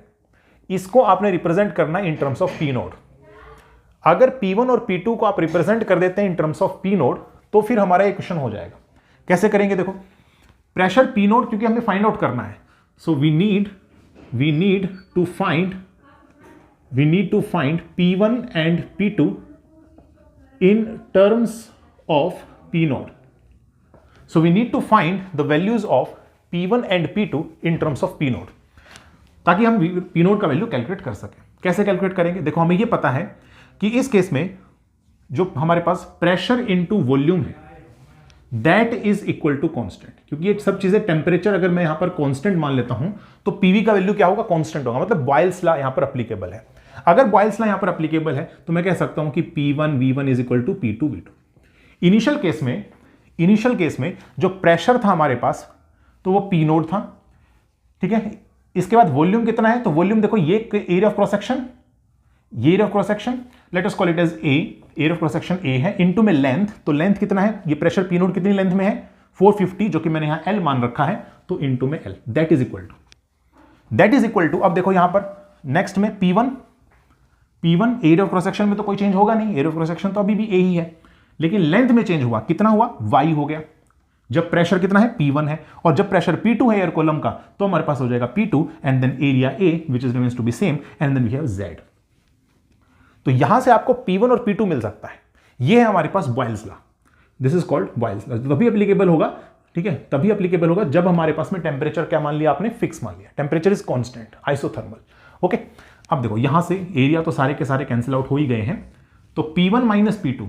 इसको आपने रिप्रेजेंट करना है इन टर्म्स ऑफ P नोड। अगर P1 और P2 को आप रिप्रेजेंट कर देते हैं इन टर्म्स ऑफ P नोड, तो फिर हमारा ये क्वेश्चन हो जाएगा। कैसे करेंगे, देखो प्रेशर P नोड क्योंकि हमें फाइंड आउट करना है, so we need to find P1 and P2 in terms of P naught. So we need to find the values of P1 and P2 in terms of P node, ताकि हम P node का value calculate कर सकें। कैसे calculate करेंगे, देखो हमें यह पता है कि इस केस में जो हमारे पास प्रेशर इनटू वॉल्यूम है, that is equal to constant, क्योंकि ये सब चीजें टेंपरेचर अगर मैं यहां पर कांस्टेंट मान लेता हूं, तो पीवी का वैल्यू क्या होगा, कांस्टेंट होगा, मतलब बॉयल्स लॉ यहां पर एप्लीकेबल है। अगर बॉयल्स लॉ यहां पर एप्लीकेबल है, तो मैं कह सकता हूं कि P1 V1 is equal to P2 V2। Initial case में जो प्रेशर था हमारे पास, तो वो P नोड था, ठीक है। इसके बाद वॉल्यूम कितना है, तो वॉल्यूम देखो ये एरिया ऑफ क्रॉस सेक्शन, ये area of cross section, late us call it as A, area of cross section A है, इनटू में लेंथ, तो लेंथ कितना है, ये प्रेशर P नोड कितनी लेंथ में है, 450, जो कि मैंने यहां L मान रखा है, तो इनटू में L, that is equal to, अब देखो यहां पर नेक्स्ट में P1 area of cross section में तो कोई चेंज होगा नहीं, एरिया ऑफ क्रॉस सेक्शन तो अभी भी A ही है, लेकिन लेंथ में चेंज हुआ, कितना हुआ, y हो गया, जब प्रेशर कितना है, P1 है, और जब प्रेशर P2 है एयर कॉलम का, तो हमारे पास हो जाएगा P2 and then area A which is remains to be same and then we have Z। तो यहां से आपको P1 और P2 मिल सकता है, ये है हमारे पास Boyle's law, this is called Boyle's law. तभी एप्लीकेबल होगा, ठीक है, तभी एप्लीकेबल होगा जब हमारे पास में टेंपरेचर क्या मान लिया आपने, फिक्स मान लिया, temperature is constant, isothermal, okay. अब देखो यहां से एरिया तो सारे के सारे कैंसिल आउट हो ही गए हैं, तो P1 माइनस P2,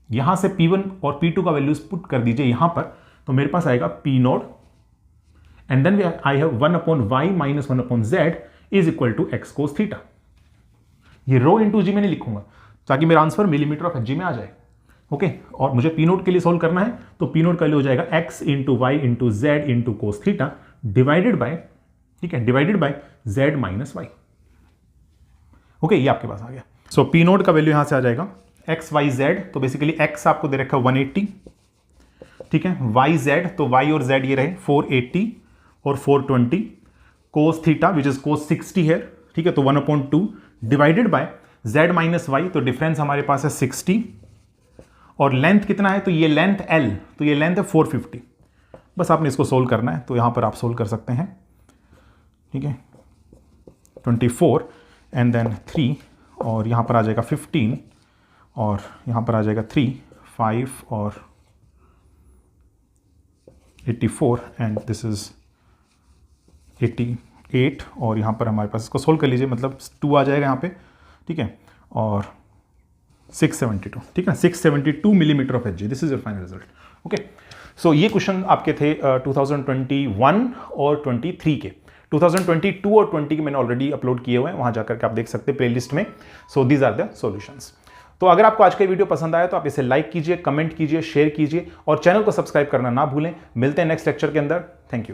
यहां से P1 और P2 का वैल्यूज पुट कर दीजिए यहां पर, तो मेरे पास आएगा P naught and then I have 1/y minus 1/z is equal to x cos theta. ये रो इंटू जी में नहीं लिखूंगा ताकि मेरा आंसर मिलीमीटर ऑफ एच में आ जाए। ओके, और मुझे पी नोट के लिए सोल्व करना है, तो पी नोट का लिए हो जाएगा X into Y into Z into cos theta divided by, ठीक है, divided by Z minus Y. Okay, ये आपके पास आ गया। सो पी नोट का वैल्यू यहां से आ जाएगा एक्स वाई जेड, तो बेसिकली एक्स आपको दे रखा है 180, ठीक है, वाई जेड, तो वाई और जेड ये रहे 480 और 420, कोस थीटा विच इज कोस 60 है, ठीक है, तो 1/2 divided by Z minus Y, तो डिफरेंस हमारे पास है 60 और लेंथ कितना है, तो ये लेंथ L, तो ये लेंथ है 450। बस आपने इसको सोल्व करना है, तो यहां पर आप सोल्व कर सकते हैं, ठीक है, 24 एंड देन 3 और यहां पर आ जाएगा 15 और यहां पर आ जाएगा 3, 5 और 84 एंड दिस इज 88 और यहां पर हमारे पास, इसको सोल्व कर लीजिए, मतलब 2 आ जाएगा यहां पे, ठीक है, और 672, ठीक है, 672 millimetre of H, this is your final result. Okay, so ये क्वेश्चन आपके थे 2021 और 23 के। 2022 और 20 के मैंने ऑलरेडी अपलोड किए हुए हैं, वहां जाकर के आप देख सकते हैं प्लेलिस्ट में। So these are the solutions. तो अगर आपको आज का वीडियो पसंद आया तो आप इसे लाइक कीजिए, कमेंट कीजिए, शेयर कीजिए और चैनल को सब्सक्राइब करना ना भूलें। मिलते हैं नेक्स्ट लेक्चर के अंदर। Thank you.